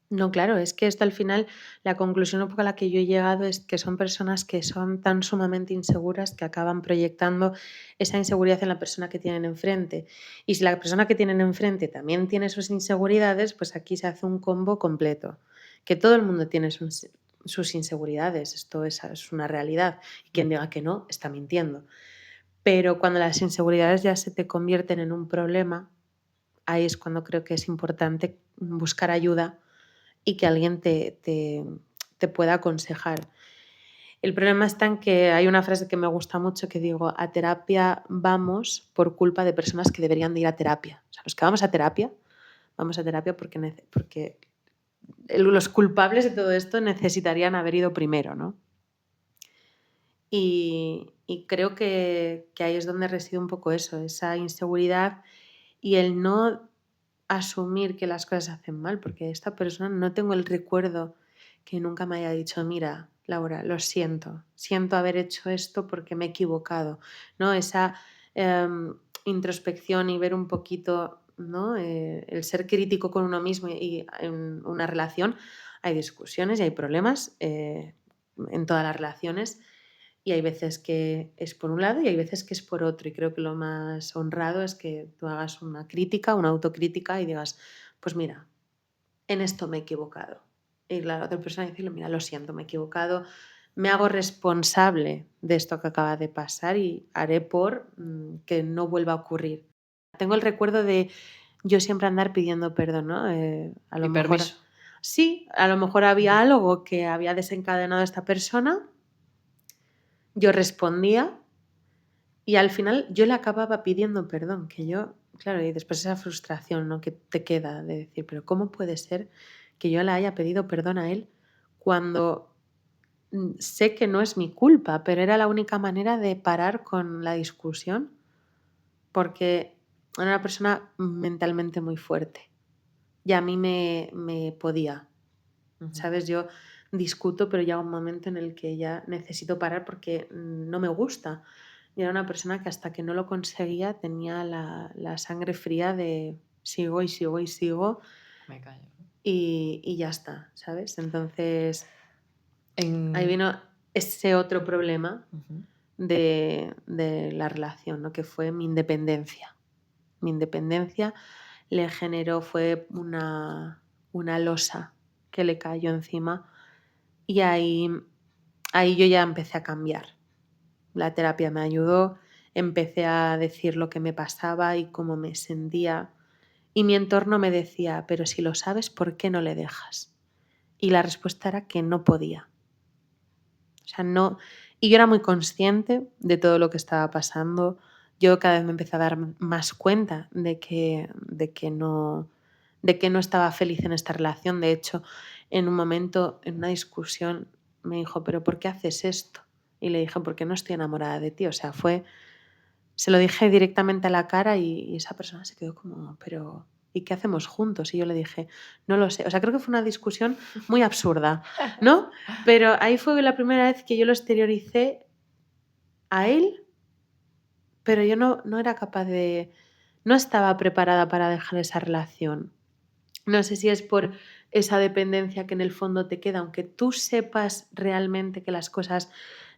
No, claro, es que esto al final, la conclusión un poco a la que yo he llegado es que son personas que son tan sumamente inseguras que acaban proyectando esa inseguridad en la persona que tienen enfrente. Y si la persona que tienen enfrente también tiene sus inseguridades, pues aquí se hace un combo completo. Que todo el mundo tiene sus inseguridades, esto es una realidad. Y quien diga que no, está mintiendo. Pero cuando las inseguridades ya se te convierten en un problema, ahí es cuando creo que es importante buscar ayuda y que alguien te pueda aconsejar. El problema está en que hay una frase que me gusta mucho que digo, a terapia vamos por culpa de personas que deberían de ir a terapia. O sea, los que vamos a terapia porque los culpables de todo esto necesitarían haber ido primero, ¿no? Y creo que ahí es donde reside un poco eso, esa inseguridad y el no asumir que las cosas se hacen mal, porque esta persona no tengo el recuerdo que nunca me haya dicho, mira, Laura, lo siento haber hecho esto porque me he equivocado, ¿no? Esa introspección y ver un poquito, ¿no? El ser crítico con uno mismo y en una relación hay discusiones y hay problemas en todas las relaciones y hay veces que es por un lado y hay veces que es por otro. Y creo que lo más honrado es que tú hagas una crítica, una autocrítica y digas, pues mira, en esto me he equivocado. Y la otra persona decirle, mira, lo siento, me he equivocado, me hago responsable de esto que acaba de pasar y haré por que no vuelva a ocurrir. Tengo el recuerdo de yo siempre andar pidiendo perdón, ¿no? A lo Y mejor, permiso. sí, a lo mejor había algo que había desencadenado a esta persona, yo respondía y al final yo le acababa pidiendo perdón, que yo, claro, y después esa frustración, ¿no? Que te queda de decir, pero ¿cómo puede ser que yo le haya pedido perdón a él cuando sé que no es mi culpa, pero era la única manera de parar con la discusión? Porque era una persona mentalmente muy fuerte y a mí me podía, Ujú. ¿sabes? Yo discuto, pero llega un momento en el que ya necesito parar porque no me gusta. Y era una persona que hasta que no lo conseguía tenía la sangre fría de sigo y sigo y sigo Me callo. y ya está, ¿sabes? Entonces ahí En... vino ese otro problema Ujú. de la relación, ¿no? Que fue mi independencia. Mi independencia le generó, fue una losa que le cayó encima y ahí yo ya empecé a cambiar. La terapia me ayudó, empecé a decir lo que me pasaba y cómo me sentía. Y mi entorno me decía, pero si lo sabes, ¿por qué no le dejas? Y la respuesta era que no podía. O sea, no. Y yo era muy consciente de todo lo que estaba pasando. Yo cada vez me empecé a dar más cuenta de que no estaba feliz en esta relación. De hecho, en un momento, en una discusión, me dijo, ¿pero por qué haces esto? Y le dije, porque no estoy enamorada de ti. O sea, se lo dije directamente a la cara y esa persona se quedó como, pero ¿y qué hacemos juntos? Y yo le dije, no lo sé. O sea, creo que fue una discusión muy absurda, ¿no? Pero ahí fue la primera vez que yo lo exterioricé a él, pero yo no era capaz no estaba preparada para dejar esa relación. No sé si es por esa dependencia que en el fondo te queda, aunque tú sepas realmente que las cosas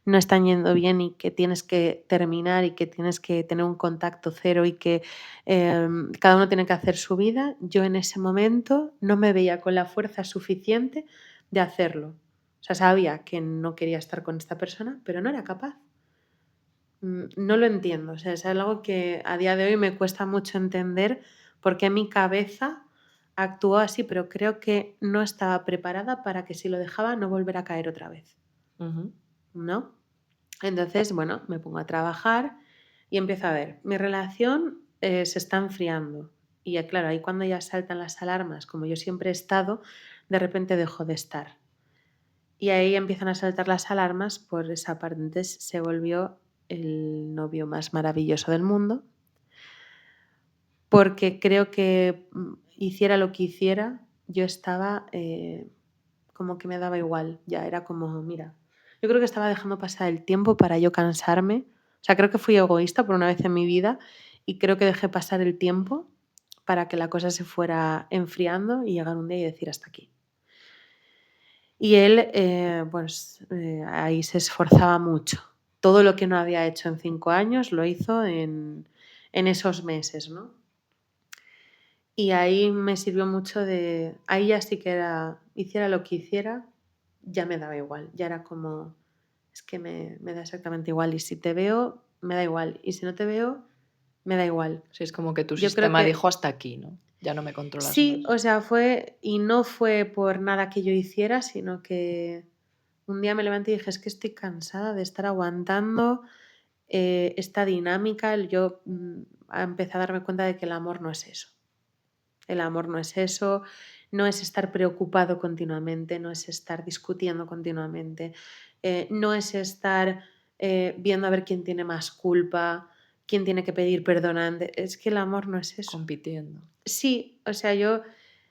no están yendo bien y que tienes que terminar y que tienes que tener un contacto cero y que cada uno tiene que hacer su vida, yo en ese momento no me veía con la fuerza suficiente de hacerlo. O sea, sabía que no quería estar con esta persona, pero no era capaz. No lo entiendo. O sea, es algo que a día de hoy me cuesta mucho entender por qué mi cabeza actuó así, pero creo que no estaba preparada para que si lo dejaba no volver a caer otra vez, Ujú. ¿no? Entonces, bueno, me pongo a trabajar y empiezo a ver, mi relación se está enfriando. Y claro, ahí cuando ya saltan las alarmas, como yo siempre he estado, de repente dejo de estar. Y ahí empiezan a saltar las alarmas por esa parte. Entonces se volvió el novio más maravilloso del mundo, porque creo que hiciera lo que hiciera, yo estaba como que me daba igual, ya era como, mira, yo creo que estaba dejando pasar el tiempo para yo cansarme, o sea, creo que fui egoísta por una vez en mi vida Y creo que dejé pasar el tiempo para que la cosa se fuera enfriando y llegar un día y decir hasta aquí. Y él, ahí se esforzaba mucho. Todo lo que no había hecho en 5 años lo hizo en esos meses, ¿no? Y ahí me sirvió mucho ahí ya sí que era, hiciera lo que hiciera, ya me daba igual, ya era como, es que me da exactamente igual y si te veo, me da igual y si no te veo, me da igual. Sí, es como que tu Yo creo sistema que dijo hasta aquí, ¿no? Ya no me controlas sí, más. o sea, no fue por nada que yo hiciera, sino que un día me levanté y dije, es que estoy cansada de estar aguantando esta dinámica. Yo empecé a darme cuenta de que el amor no es eso. El amor no es eso, no es estar preocupado continuamente, no es estar discutiendo continuamente, no es estar viendo a ver quién tiene más culpa, quién tiene que pedir perdón antes. Es que el amor no es eso. Compitiendo. Sí, o sea, yo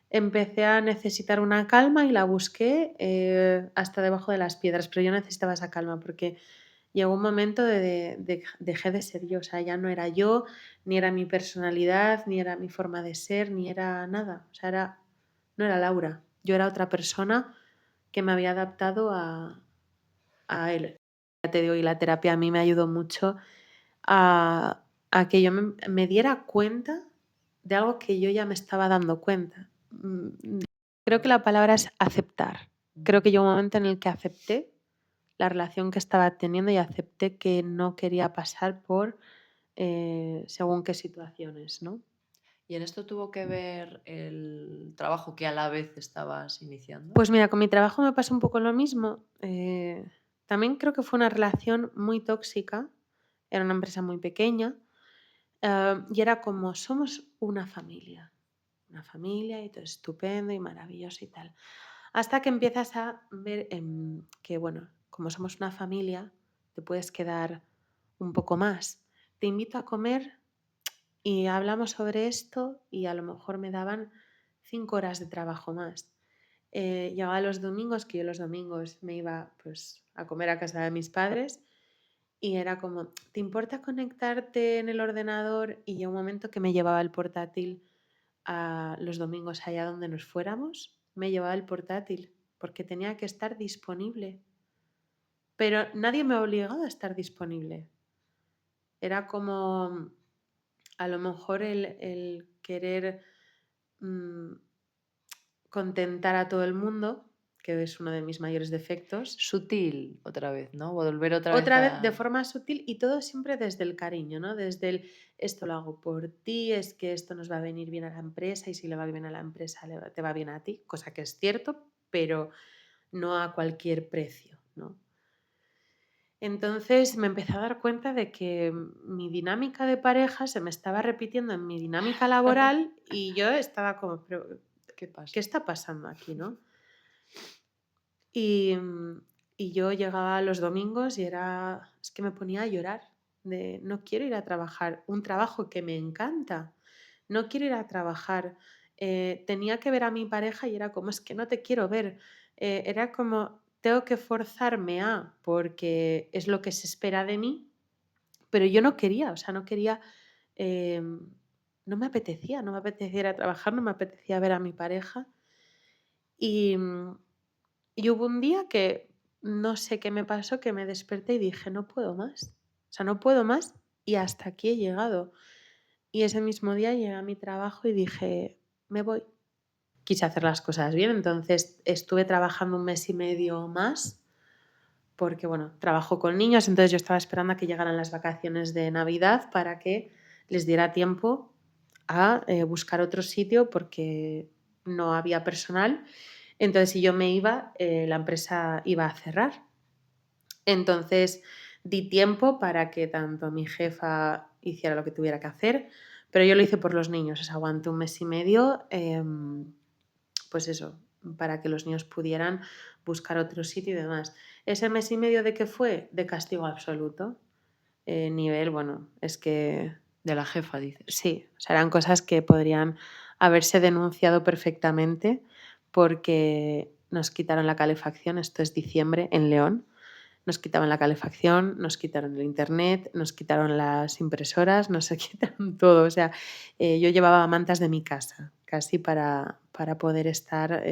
empecé a necesitar una calma y la busqué hasta debajo de las piedras, pero yo necesitaba esa calma porque llegó un momento dejé de ser yo, o sea, ya no era yo, ni era mi personalidad, ni era mi forma de ser, ni era nada, o sea, no era Laura, yo era otra persona que me había adaptado a él. Ya te digo, y la terapia a mí me ayudó mucho a que yo me diera cuenta de algo que yo ya me estaba dando cuenta. Creo que la palabra es aceptar. Creo que llegó un momento en el que acepté la relación que estaba teniendo y acepté que no quería pasar por según qué situaciones, ¿no? ¿Y en esto tuvo que ver el trabajo que a la vez estabas iniciando? Pues mira, con mi trabajo me pasó un poco lo mismo. También creo que fue una relación muy tóxica. Era una empresa muy pequeña. Y era como, somos una familia. Una familia y todo estupendo y maravilloso y tal. Hasta que empiezas a ver que, bueno, como somos una familia, te puedes quedar un poco más. Te invito a comer y hablamos sobre esto y a lo mejor me daban 5 horas de trabajo más. Llegaba los domingos, que yo los domingos me iba pues, a comer a casa de mis padres y era como, ¿te importa conectarte en el ordenador? Y llegó un momento que me llevaba el portátil a los domingos allá donde nos fuéramos, me llevaba el portátil porque tenía que estar disponible. Pero nadie me ha obligado a estar disponible. Era como a lo mejor el querer mm, contentar a todo el mundo, que es uno de mis mayores defectos. Sutil, otra vez, ¿no? Volver otra vez Otra vez de a... forma sutil y todo siempre desde el cariño, ¿no? Desde esto lo hago por ti, es que esto nos va a venir bien a la empresa y si le va bien a la empresa te va bien a ti, cosa que es cierto, pero no a cualquier precio, ¿no? Entonces me empecé a dar cuenta de que mi dinámica de pareja se me estaba repitiendo en mi dinámica laboral y yo estaba como, pero ¿Qué pasa? ¿qué está pasando aquí, no? Y, y yo llegaba los domingos y es que me ponía a llorar de no quiero ir a trabajar, un trabajo que me encanta, no quiero ir a trabajar. Tenía que ver a mi pareja y era como, es que no te quiero ver. Era como, tengo que forzarme porque es lo que se espera de mí, pero yo no quería, o sea, no quería, no me apetecía ir a trabajar, no me apetecía ver a mi pareja. Y, y hubo un día que no sé qué me pasó, que me desperté y dije, no puedo más. O sea, no puedo más y hasta aquí he llegado. Y ese mismo día llegué a mi trabajo y dije, me voy. Quise hacer las cosas bien, entonces estuve trabajando un mes y medio más porque, bueno, trabajo con niños, entonces yo estaba esperando a que llegaran las vacaciones de Navidad para que les diera tiempo a buscar otro sitio porque no había personal. Entonces, si yo me iba, la empresa iba a cerrar. Entonces, di tiempo para que tanto mi jefa hiciera lo que tuviera que hacer, pero yo lo hice por los niños. O sea, aguanté un mes y medio, pues eso, para que los niños pudieran buscar otro sitio y demás. Ese mes y medio de qué fue, de castigo absoluto. Nivel, bueno, es que De la jefa, dices. sí, o sea, eran cosas que podrían haberse denunciado perfectamente porque nos quitaron la calefacción, esto es diciembre, en León. Nos quitaban la calefacción, nos quitaron el internet, nos quitaron las impresoras, nos quitaron todo. O sea, yo llevaba mantas de mi casa casi para poder estar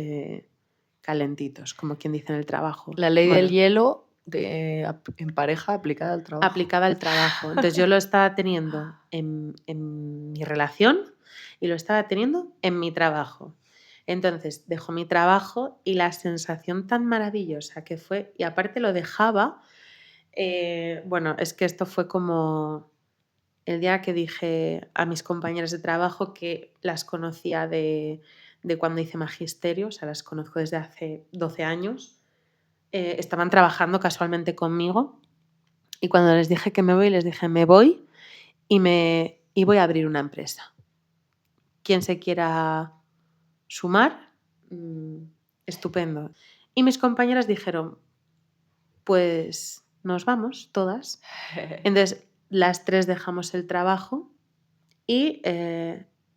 calentitos, como quien dice en el trabajo. La ley del Bueno, hielo en pareja aplicada al trabajo. aplicada al trabajo. Entonces yo lo estaba teniendo en mi relación y lo estaba teniendo en mi trabajo. Entonces dejo mi trabajo y la sensación tan maravillosa que fue, y aparte lo dejaba, bueno, es que esto fue como el día que dije a mis compañeras de trabajo que las conocía de cuando hice magisterio, o sea, las conozco desde hace 12 años, estaban trabajando casualmente conmigo y cuando les dije que me voy, les dije me voy y voy a abrir una empresa. Quien se quiera sumar, estupendo. Y mis compañeras dijeron, pues nos vamos todas. Entonces las 3 dejamos el trabajo y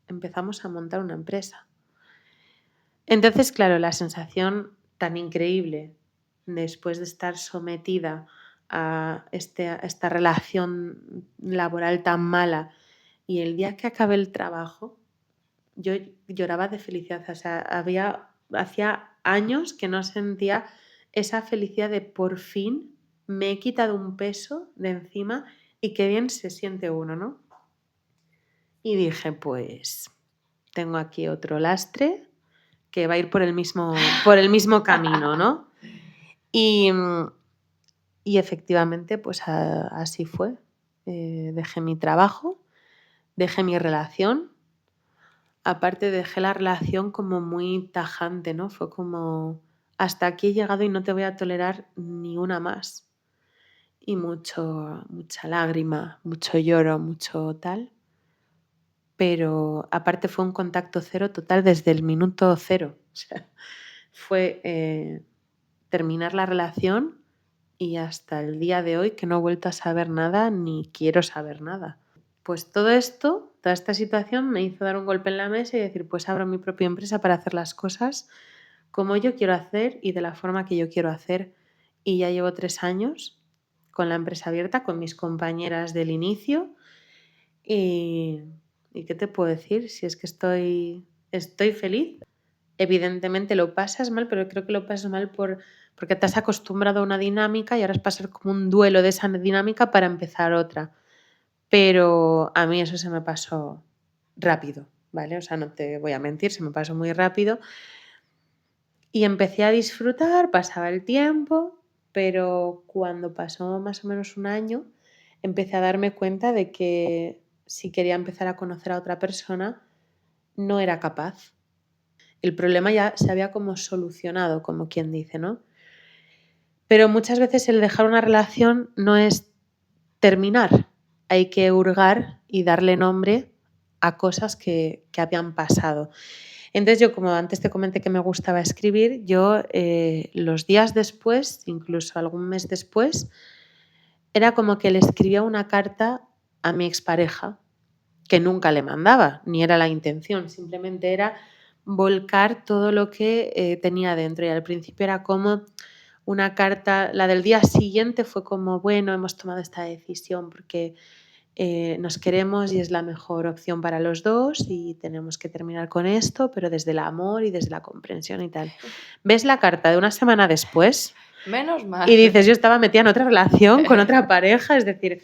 empezamos a montar una empresa. Entonces, claro, la sensación tan increíble después de estar sometida a esta relación laboral tan mala y el día que acabé el trabajo, yo lloraba de felicidad. O sea, hacía años que no sentía esa felicidad de por fin me he quitado un peso de encima y qué bien se siente uno, ¿no? Y dije, pues tengo aquí otro lastre que va a ir por el mismo camino, ¿no? Y efectivamente, pues así fue. Dejé mi trabajo, dejé mi relación. Aparte dejé la relación como muy tajante, ¿no? Fue como, hasta aquí he llegado y no te voy a tolerar ni una más. Y mucha lágrima, mucho lloro, mucho tal. Pero aparte fue un contacto cero total desde el minuto cero. O sea, fue terminar la relación y hasta el día de hoy que no he vuelto a saber nada ni quiero saber nada. Pues todo esto, toda esta situación me hizo dar un golpe en la mesa y decir, pues abro mi propia empresa para hacer las cosas como yo quiero hacer y de la forma que yo quiero hacer. Y ya llevo 3 años con la empresa abierta, con mis compañeras del inicio. ¿Y qué te puedo decir? Si es que estoy feliz. Evidentemente lo pasas mal, pero creo que lo pasas mal porque te has acostumbrado a una dinámica y ahora es pasar como un duelo de esa dinámica para empezar otra. Pero a mí eso se me pasó rápido, ¿vale? O sea, no te voy a mentir, se me pasó muy rápido. Y empecé a disfrutar, pasaba el tiempo, pero cuando pasó más o menos un año, empecé a darme cuenta de que si quería empezar a conocer a otra persona, no era capaz. El problema ya se había como solucionado, como quien dice, ¿no? Pero muchas veces el dejar una relación no es terminar, hay que hurgar y darle nombre a cosas que habían pasado. Entonces yo, como antes te comenté que me gustaba escribir, yo los días después, incluso algún mes después, era como que le escribía una carta a mi expareja que nunca le mandaba, ni era la intención, simplemente era volcar todo lo que tenía dentro. Y al principio era como una carta, la del día siguiente fue como, bueno, hemos tomado esta decisión porque nos queremos y es la mejor opción para los dos y tenemos que terminar con esto, pero desde el amor y desde la comprensión y tal. Ves la carta de una semana después Menos mal. y dices, yo estaba metida en otra relación con otra pareja, es decir,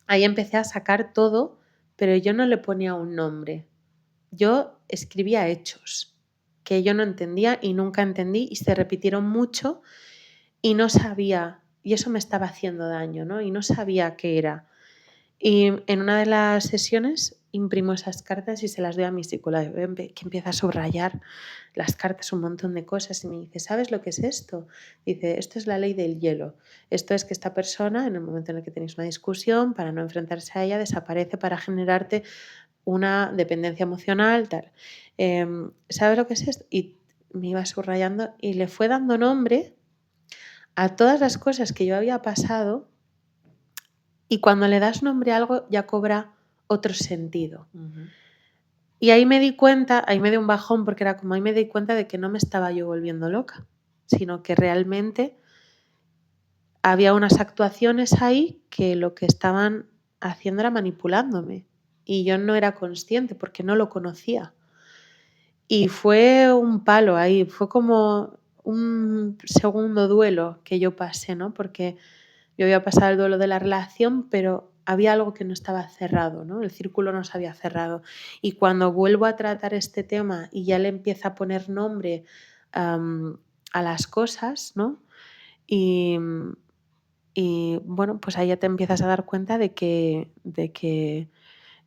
ahí empecé a sacar todo, pero yo no le ponía un nombre. Yo escribía hechos que yo no entendía y nunca entendí y se repitieron mucho y no sabía, y eso me estaba haciendo daño, ¿no? Y no sabía qué era. Y en una de las sesiones imprimo esas cartas y se las doy a mi psicóloga, que empieza a subrayar las cartas, un montón de cosas, y me dice, ¿sabes lo que es esto? Dice, esto es la ley del hielo. Esto es que esta persona, en el momento en el que tenéis una discusión, para no enfrentarse a ella, desaparece para generarte una dependencia emocional, tal. ¿Sabes lo que es esto? Y me iba subrayando y le fue dando nombre a todas las cosas que yo había pasado. Y cuando le das nombre a algo ya cobra otro sentido. Ujú. Y ahí me di cuenta, ahí me dio un bajón porque era como ahí me di cuenta de que no me estaba yo volviendo loca, sino que realmente había unas actuaciones ahí que lo que estaban haciendo era manipulándome y yo no era consciente porque no lo conocía. Y fue un palo ahí, fue como un segundo duelo que yo pasé, ¿no? Porque yo había pasado el duelo de la relación, pero había algo que no estaba cerrado, ¿no? El círculo no se había cerrado. Y cuando vuelvo a tratar este tema y ya le empieza a poner nombre a las cosas, ¿no? Y, y bueno, pues ahí ya te empiezas a dar cuenta de que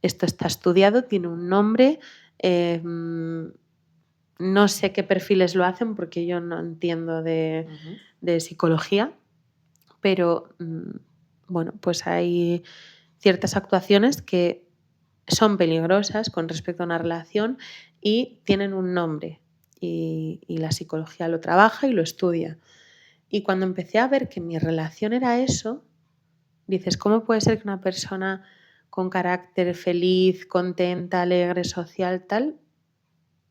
esto está estudiado, tiene un nombre. No sé qué perfiles lo hacen porque yo no entiendo de psicología, pero bueno, pues hay ciertas actuaciones que son peligrosas con respecto a una relación y tienen un nombre y la psicología lo trabaja y lo estudia. Y cuando empecé a ver que mi relación era eso, dices, ¿cómo puede ser que una persona con carácter feliz, contenta, alegre, social, tal,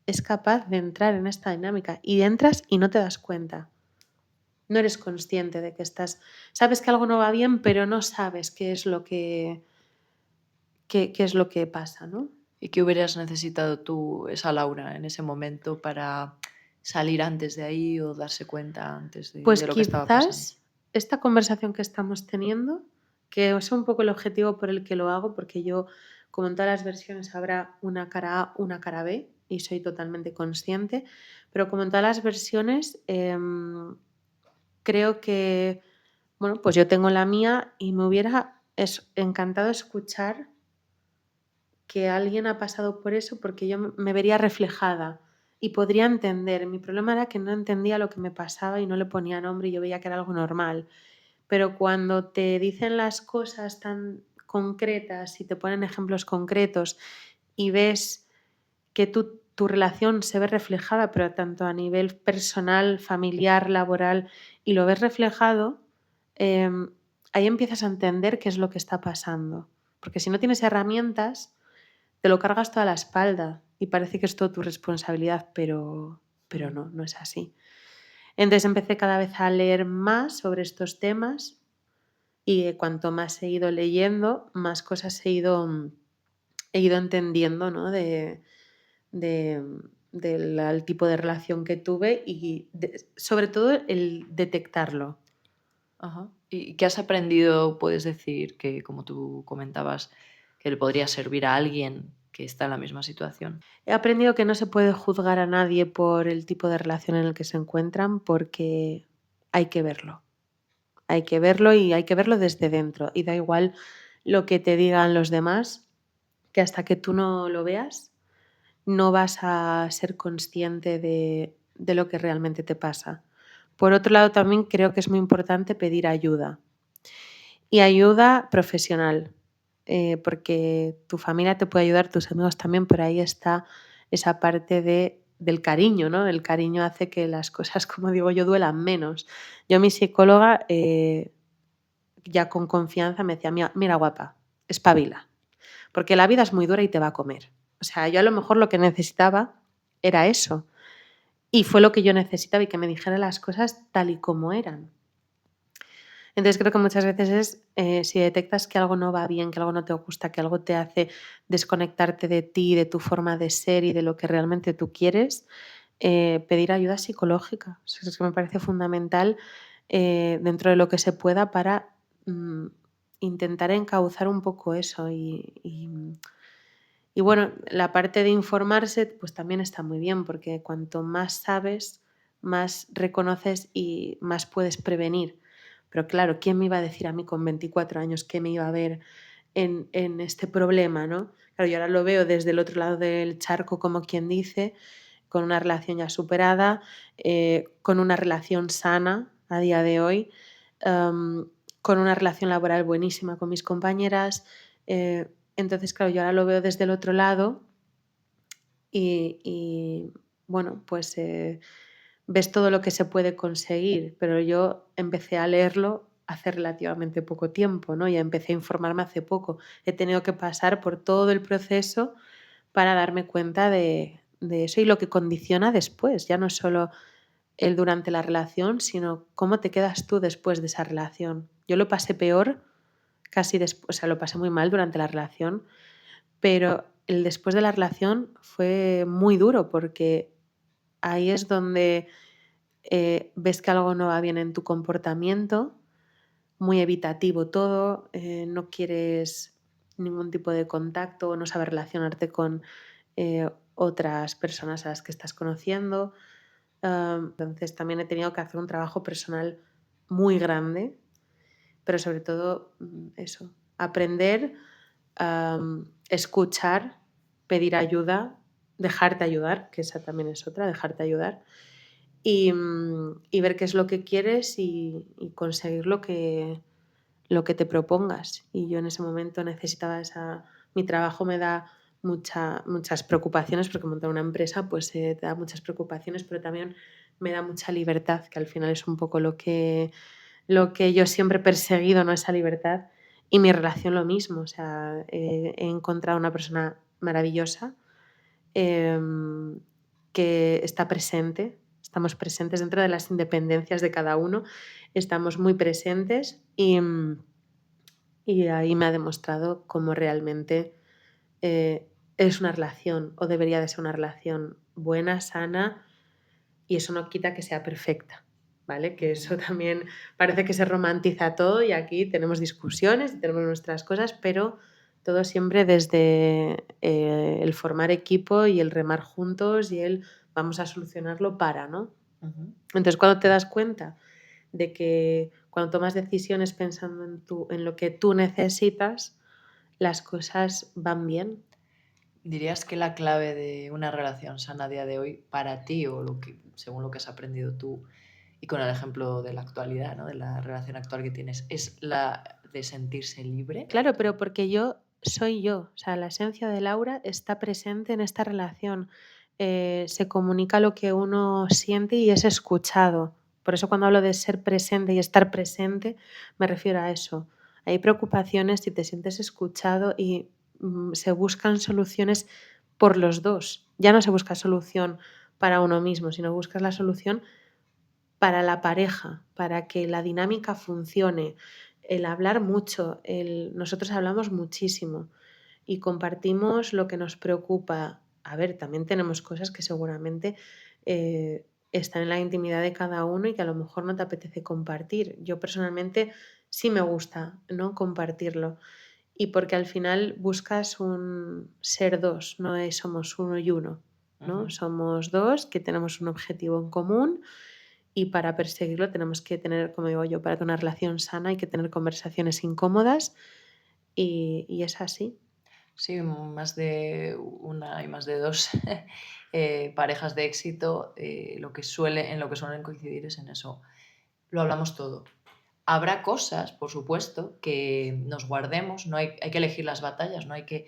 es capaz de entrar en esta dinámica? Y entras y no te das cuenta. No eres consciente de que sabes que algo no va bien, pero no sabes qué es lo que pasa, ¿no? ¿Y qué hubieras necesitado tú, esa Laura, en ese momento para salir antes de ahí o darse cuenta antes Pues de lo que estaba pasando? quizás esta conversación que estamos teniendo, que es un poco el objetivo por el que lo hago, porque yo, como en todas las versiones, habrá una cara A, una cara B, y soy totalmente consciente, pero como en todas las versiones, creo que, bueno, pues yo tengo la mía y me hubiera encantado escuchar que alguien ha pasado por eso porque yo me vería reflejada y podría entender. Mi problema era que no entendía lo que me pasaba y no le ponía nombre y yo veía que era algo normal. Pero cuando te dicen las cosas tan concretas y te ponen ejemplos concretos y ves que tu relación se ve reflejada, pero tanto a nivel personal, familiar, laboral, y lo ves reflejado, ahí empiezas a entender qué es lo que está pasando. Porque si no tienes herramientas, te lo cargas toda la espalda y parece que es todo tu responsabilidad, pero no es así. Entonces empecé cada vez a leer más sobre estos temas y cuanto más he ido leyendo, más cosas he ido entendiendo, ¿no? Del tipo de relación que tuve y sobre todo el detectarlo. Ajá. ¿Y qué has aprendido, puedes decir, que como tú comentabas, que le podría servir a alguien que está en la misma situación? He aprendido que no se puede juzgar a nadie por el tipo de relación en el que se encuentran porque hay que verlo. Hay que verlo y hay que verlo desde dentro. Y da igual lo que te digan los demás, que hasta que tú no lo veas, no vas a ser consciente de lo que realmente te pasa. Por otro lado, también creo que es muy importante pedir ayuda. Y ayuda profesional, porque tu familia te puede ayudar, tus amigos también, pero ahí está esa parte del cariño, ¿no? El cariño hace que las cosas, como digo yo, duelan menos. Yo, mi psicóloga, ya con confianza me decía, mira guapa, espabila, porque la vida es muy dura y te va a comer. O sea, yo a lo mejor lo que necesitaba era eso. Y fue lo que yo necesitaba y que me dijera las cosas tal y como eran. Entonces creo que muchas veces si detectas que algo no va bien, que algo no te gusta, que algo te hace desconectarte de ti, de tu forma de ser y de lo que realmente tú quieres, pedir ayuda psicológica. O sea, es que me parece fundamental dentro de lo que se pueda para intentar encauzar un poco eso. Y bueno, la parte de informarse pues también está muy bien porque cuanto más sabes, más reconoces y más puedes prevenir. Pero claro, ¿quién me iba a decir a mí con 24 años que me iba a ver en este problema, ¿no? Claro, yo ahora lo veo desde el otro lado del charco, como quien dice, con una relación ya superada, con una relación sana a día de hoy, con una relación laboral buenísima con mis compañeras. Entonces, claro, yo ahora lo veo desde el otro lado y bueno, pues ves todo lo que se puede conseguir, pero yo empecé a leerlo hace relativamente poco tiempo, ¿no? Ya empecé a informarme hace poco. He tenido que pasar por todo el proceso para darme cuenta de eso y lo que condiciona después. Ya no es solo el durante la relación, sino cómo te quedas tú después de esa relación. Yo lo pasé peor casi después, o sea, lo pasé muy mal durante la relación, pero el después de la relación fue muy duro porque ahí es donde ves que algo no va bien en tu comportamiento, muy evitativo todo, no quieres ningún tipo de contacto, no sabes relacionarte con otras personas a las que estás conociendo. Entonces también he tenido que hacer un trabajo personal muy grande, pero sobre todo eso, aprender, escuchar, pedir ayuda, dejarte ayudar, que esa también es otra, dejarte ayudar, y ver qué es lo que quieres y conseguir lo que te propongas. Y yo en ese momento necesitaba esa... Mi trabajo me da muchas preocupaciones, porque montar una empresa pues te da muchas preocupaciones, pero también me da mucha libertad, que al final es un poco lo que yo siempre he perseguido, ¿no? Esa libertad. Y mi relación lo mismo, o sea, he encontrado una persona maravillosa, que está presente, estamos presentes dentro de las independencias de cada uno, estamos muy presentes y ahí me ha demostrado cómo realmente es una relación o debería de ser una relación buena, sana, y eso no quita que sea perfecta, ¿vale? Que eso también parece que se romantiza todo y aquí tenemos discusiones y tenemos nuestras cosas, pero todo siempre desde el formar equipo y el remar juntos y el vamos a solucionarlo para, ¿no? Entonces, cuando te das cuenta de que cuando tomas decisiones pensando en lo que tú necesitas, las cosas van bien. ¿Dirías que la clave de una relación sana a día de hoy para ti o según lo que has aprendido tú y con el ejemplo de la actualidad, ¿no? De la relación actual que tienes, es la de sentirse libre? Claro, pero porque yo soy yo, o sea, la esencia de Laura está presente en esta relación. Se comunica lo que uno siente y es escuchado. Por eso cuando hablo de ser presente y estar presente, me refiero a eso. Hay preocupaciones si te sientes escuchado y se buscan soluciones por los dos. Ya no se busca solución para uno mismo, sino buscas la solución para la pareja, para que la dinámica funcione, el hablar mucho, nosotros hablamos muchísimo y compartimos lo que nos preocupa. A ver, también tenemos cosas que seguramente están en la intimidad de cada uno y que a lo mejor no te apetece compartir. Yo personalmente sí me gusta, ¿no? Compartirlo. Y porque al final buscas un ser dos, no somos uno y uno, ¿no? Somos dos que tenemos un objetivo en común y para perseguirlo tenemos que tener, como digo yo, para tener una relación sana hay que tener conversaciones incómodas y es así. Sí, más de una y más de dos parejas de éxito, en lo que suelen coincidir es en eso. Lo hablamos todo. Habrá cosas, por supuesto, que nos guardemos, no hay que elegir las batallas, no hay que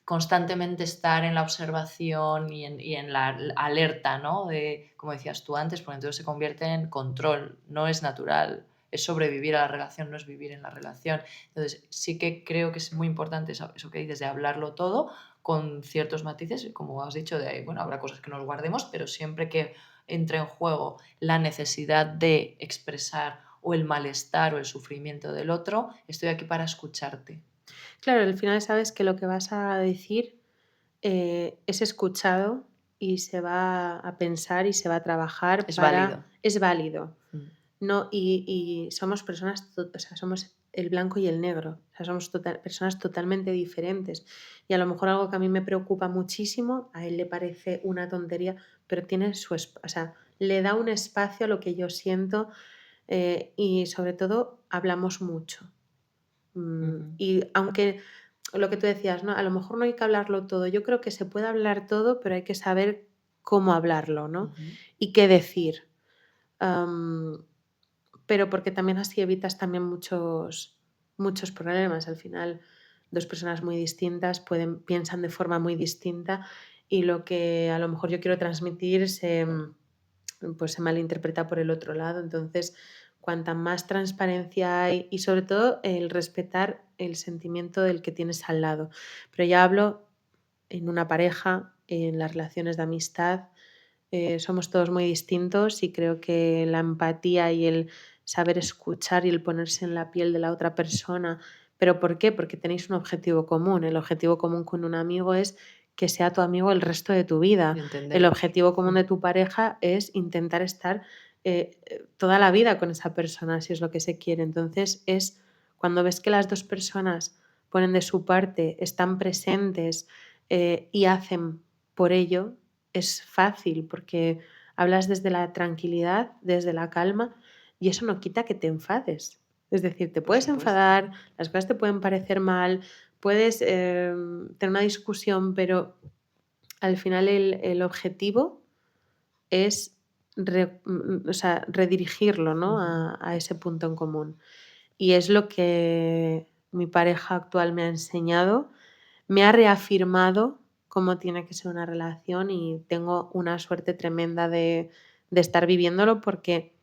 constantemente estar en la observación y en la alerta, ¿no? De, como decías tú antes, porque entonces se convierte en control, no es natural, es sobrevivir a la relación, no es vivir en la relación. Entonces sí que creo que es muy importante eso que dices de hablarlo todo con ciertos matices, como has dicho, bueno, habrá cosas que nos guardemos, pero siempre que entre en juego la necesidad de expresar o el malestar o el sufrimiento del otro, estoy aquí para escucharte. Claro, al final sabes que lo que vas a decir es escuchado y se va a pensar y se va a trabajar Es válido. Es válido. Mm. No, y somos personas, o sea, somos el blanco y el negro, o sea, somos personas totalmente diferentes. Y a lo mejor algo que a mí me preocupa muchísimo, a él le parece una tontería, pero tiene o sea, le da un espacio a lo que yo siento y sobre todo hablamos mucho. Y aunque lo que tú decías, ¿no? A lo mejor no hay que hablarlo todo. Yo creo que se puede hablar todo, pero hay que saber cómo hablarlo, ¿no? Y qué decir. Am, pero porque también así evitas también muchos problemas. Al final, dos personas muy distintas piensan de forma muy distinta y lo que a lo mejor yo quiero transmitir pues se malinterpreta por el otro lado. Entonces, cuanta más transparencia hay y sobre todo el respetar el sentimiento del que tienes al lado. Pero ya hablo en una pareja, en las relaciones de amistad, Somos todos muy distintos y creo que la empatía y el saber escuchar y el ponerse en la piel de la otra persona. ¿Pero por qué? Porque tenéis un objetivo común. El objetivo común con un amigo es que sea tu amigo el resto de tu Y vida. El entenderos. objetivo común de tu pareja es intentar estar toda la vida con esa persona, si es lo que se quiere. Entonces es cuando ves que las dos personas ponen de su parte, están presentes y hacen por ello, es fácil porque hablas desde la tranquilidad, desde la calma y eso no quita que te enfades. Es decir, te Por puedes supuesto. enfadar, las cosas te pueden parecer mal, puedes tener una discusión, pero al final el objetivo es o sea, redirigirlo, ¿no? Ujú. A ese punto en común. Y es lo que mi pareja actual me ha enseñado, me ha reafirmado cómo tiene que ser una relación y tengo una suerte tremenda de estar viviéndolo porque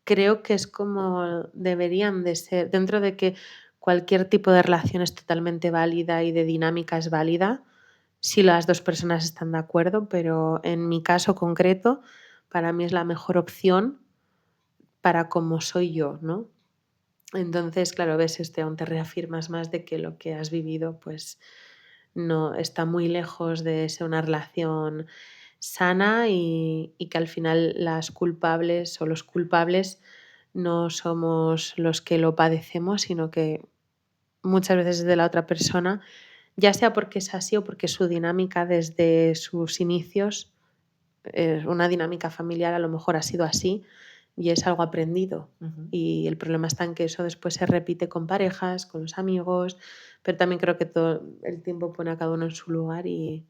creo que es como deberían de ser, dentro de que cualquier tipo de relación es totalmente válida y de dinámica es válida, si las dos personas están de acuerdo, pero en mi caso concreto, para mí es la mejor opción para cómo soy yo, ¿no? Entonces, claro, ves, aún te reafirmas más de que lo que has vivido, pues no está muy lejos de ser una relación sana y que al final las culpables o los culpables no somos los que lo padecemos, sino que muchas veces es de la otra persona, ya sea porque es así o porque su dinámica desde sus inicios, una dinámica familiar a lo mejor ha sido así y es algo aprendido. Ujú. Y el problema está en que eso después se repite con parejas, con los amigos, pero también creo que todo el tiempo pone a cada uno en su lugar y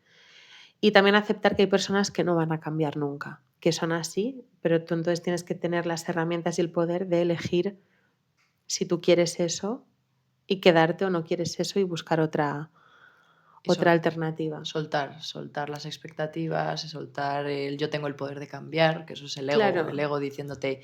también aceptar que hay personas que no van a cambiar nunca, que son así, pero tú entonces tienes que tener las herramientas y el poder de elegir si tú quieres eso y quedarte o no quieres eso y buscar Y otra alternativa. soltar las expectativas, soltar el yo tengo el poder de cambiar, que eso es Claro, el ego diciéndote,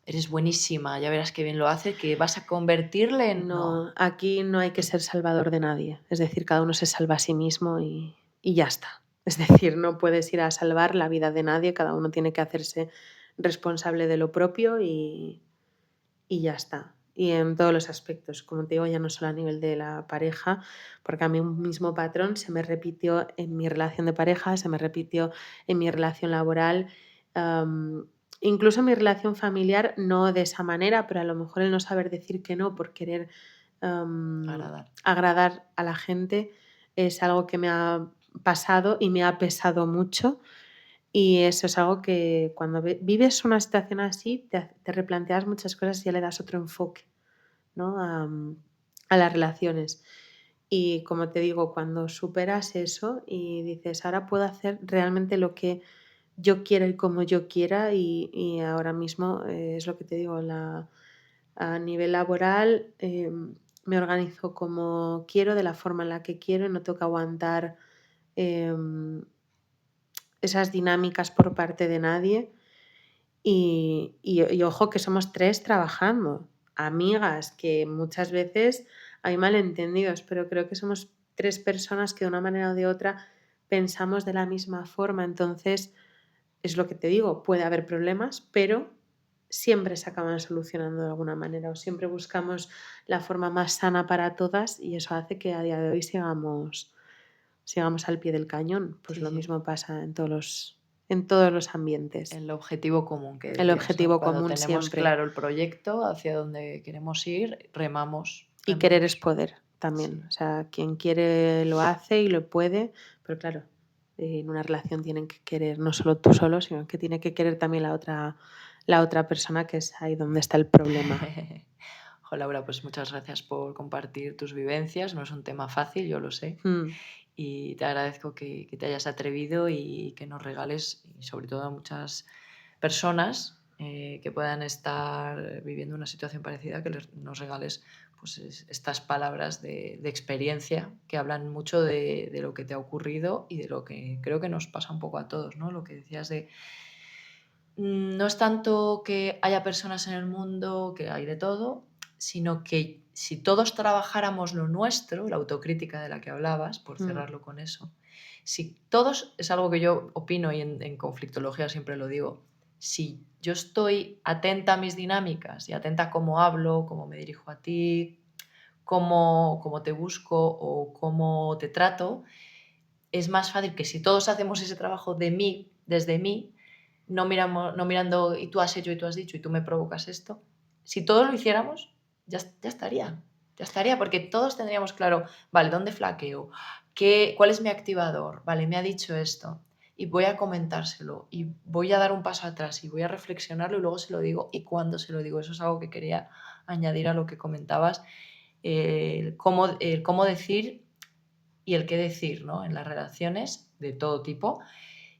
eres buenísima, ya verás qué bien lo hace, que vas a convertirle en... No, no, aquí no hay que ser salvador de nadie. Es decir, cada uno se salva a sí mismo y ya está. Es decir, no puedes ir a salvar la vida de nadie, cada uno tiene que hacerse responsable de lo propio y ya está. Y en todos los aspectos, como te digo, ya no solo a nivel de la pareja, porque a mí un mismo patrón se me repitió en mi relación de pareja, se me repitió en mi relación laboral, am, incluso en mi relación familiar, no de esa manera, pero a lo mejor el no saber decir que no por querer agradar. agradar a la gente es algo que me ha pasado y me ha pesado mucho y eso es algo que cuando vives una situación así, te replanteas muchas cosas y ya le das otro enfoque, ¿no? A las relaciones. Y como te digo, cuando superas eso y dices, ahora puedo hacer realmente lo que yo quiero y como yo quiera, y ahora mismo es lo que te digo, a nivel laboral me organizo como quiero, de la forma en la que quiero, y no tengo que aguantar em, esas dinámicas por parte de nadie. Y ojo que somos 3 trabajando, amigas, que muchas veces hay malentendidos, pero creo que somos 3 personas que de una manera o de otra pensamos de la misma forma. Entonces, es lo que te digo, puede haber problemas, pero siempre se acaban solucionando de alguna manera, o siempre buscamos la forma más sana para todas y eso hace que a día de hoy sigamos al pie del cañón. Pues Sí, lo sí. mismo pasa en todos los ambientes. El objetivo común que El decías, ¿no? objetivo Cuando común tenemos siempre. claro el proyecto, hacia dónde queremos ir, remamos, Y querer es remamos. poder también. Sí, O sea, quien quiere lo hace y lo puede, pero claro, en una relación tienen que querer no solo tú solo, sino que tiene que querer también la otra persona, que es ahí donde está el problema. Jo, Laura, pues muchas gracias por compartir tus vivencias. No es un tema fácil, yo lo sé. Mm, Y te agradezco que te hayas atrevido y que nos regales, y sobre todo a muchas personas que puedan estar viviendo una situación parecida, que nos regales pues, estas palabras de experiencia que hablan mucho de lo que te ha ocurrido y de lo que creo que nos pasa un poco a todos, ¿no? Lo que decías de no es tanto que haya personas en el mundo, que hay de todo, sino que si todos trabajáramos lo nuestro, la autocrítica de la que hablabas, por mm. cerrarlo con eso, Si todos, es algo que yo opino y en conflictología siempre lo digo, si yo estoy atenta a mis dinámicas y atenta a cómo hablo, cómo me dirijo a ti, cómo te busco o cómo te trato, es más fácil que si todos hacemos ese trabajo de mí, desde mí, no mirando y tú has hecho y tú has dicho y tú me provocas esto, si todos lo hiciéramos, ya estaría. Ya estaría, porque todos tendríamos claro, vale, ¿dónde flaqueo? ¿Cuál es mi activador? Vale, me ha dicho esto y voy a comentárselo y voy a dar un paso atrás y voy a reflexionarlo y luego se lo digo y cuando se lo digo. Eso es algo que quería añadir a lo que comentabas, el cómo decir y el qué decir, ¿no? En las relaciones de todo tipo.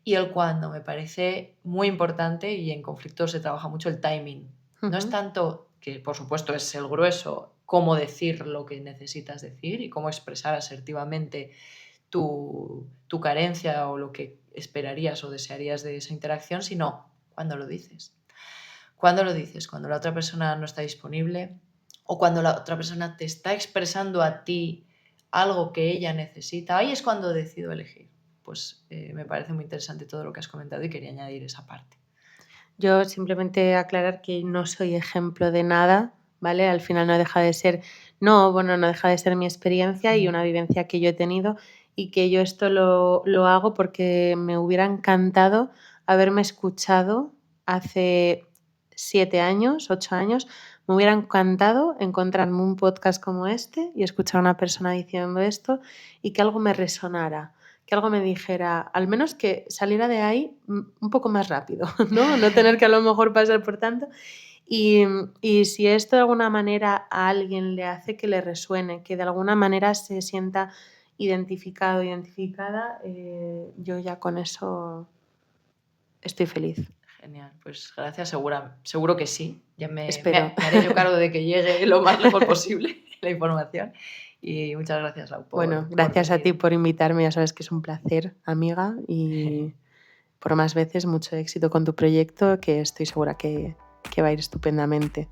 Y el cuándo me parece muy importante y en conflictos se trabaja mucho el timing. No es tanto, que por supuesto es el grueso, cómo decir lo que necesitas decir y cómo expresar asertivamente tu carencia o lo que esperarías o desearías de esa interacción, sino cuándo lo dices. ¿Cuándo lo dices? Cuando la otra persona no está disponible o cuando la otra persona te está expresando a ti algo que ella necesita. Ahí es cuando decido elegir. Pues me parece muy interesante todo lo que has comentado y quería añadir esa parte. Yo simplemente aclarar que no soy ejemplo de nada, ¿vale? Al final no deja de ser, no deja de ser mi experiencia y una vivencia que yo he tenido y que yo esto lo hago porque me hubiera encantado haberme escuchado hace 7 años, 8 años. Me hubiera encantado encontrarme un podcast como este y escuchar a una persona diciendo esto y que algo me resonara, que algo me dijera, al menos que saliera de ahí un poco más rápido, ¿no? No tener que a lo mejor pasar por tanto. Y si esto de alguna manera a alguien le hace que le resuene, que de alguna manera se sienta identificado, identificada, yo ya con eso estoy feliz. Genial, pues gracias, seguro que sí. Ya me Espero. haré yo cargo de que llegue lo más lejos posible la información. Y muchas gracias, Lau, Bueno, por gracias a ti venir. por invitarme, ya sabes que es un placer, amiga, y por más veces mucho éxito con tu proyecto, que estoy segura que va a ir estupendamente.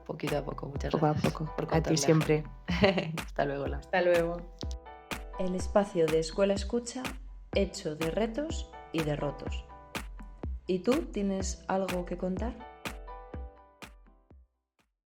Poquito a poco, muchas Poco a gracias poco. por A ti contarle siempre. gente. Hasta luego, Lau. Hasta luego. El espacio de Escuela Escucha hecho de retos y derrotos. ¿Y tú tienes algo que contar?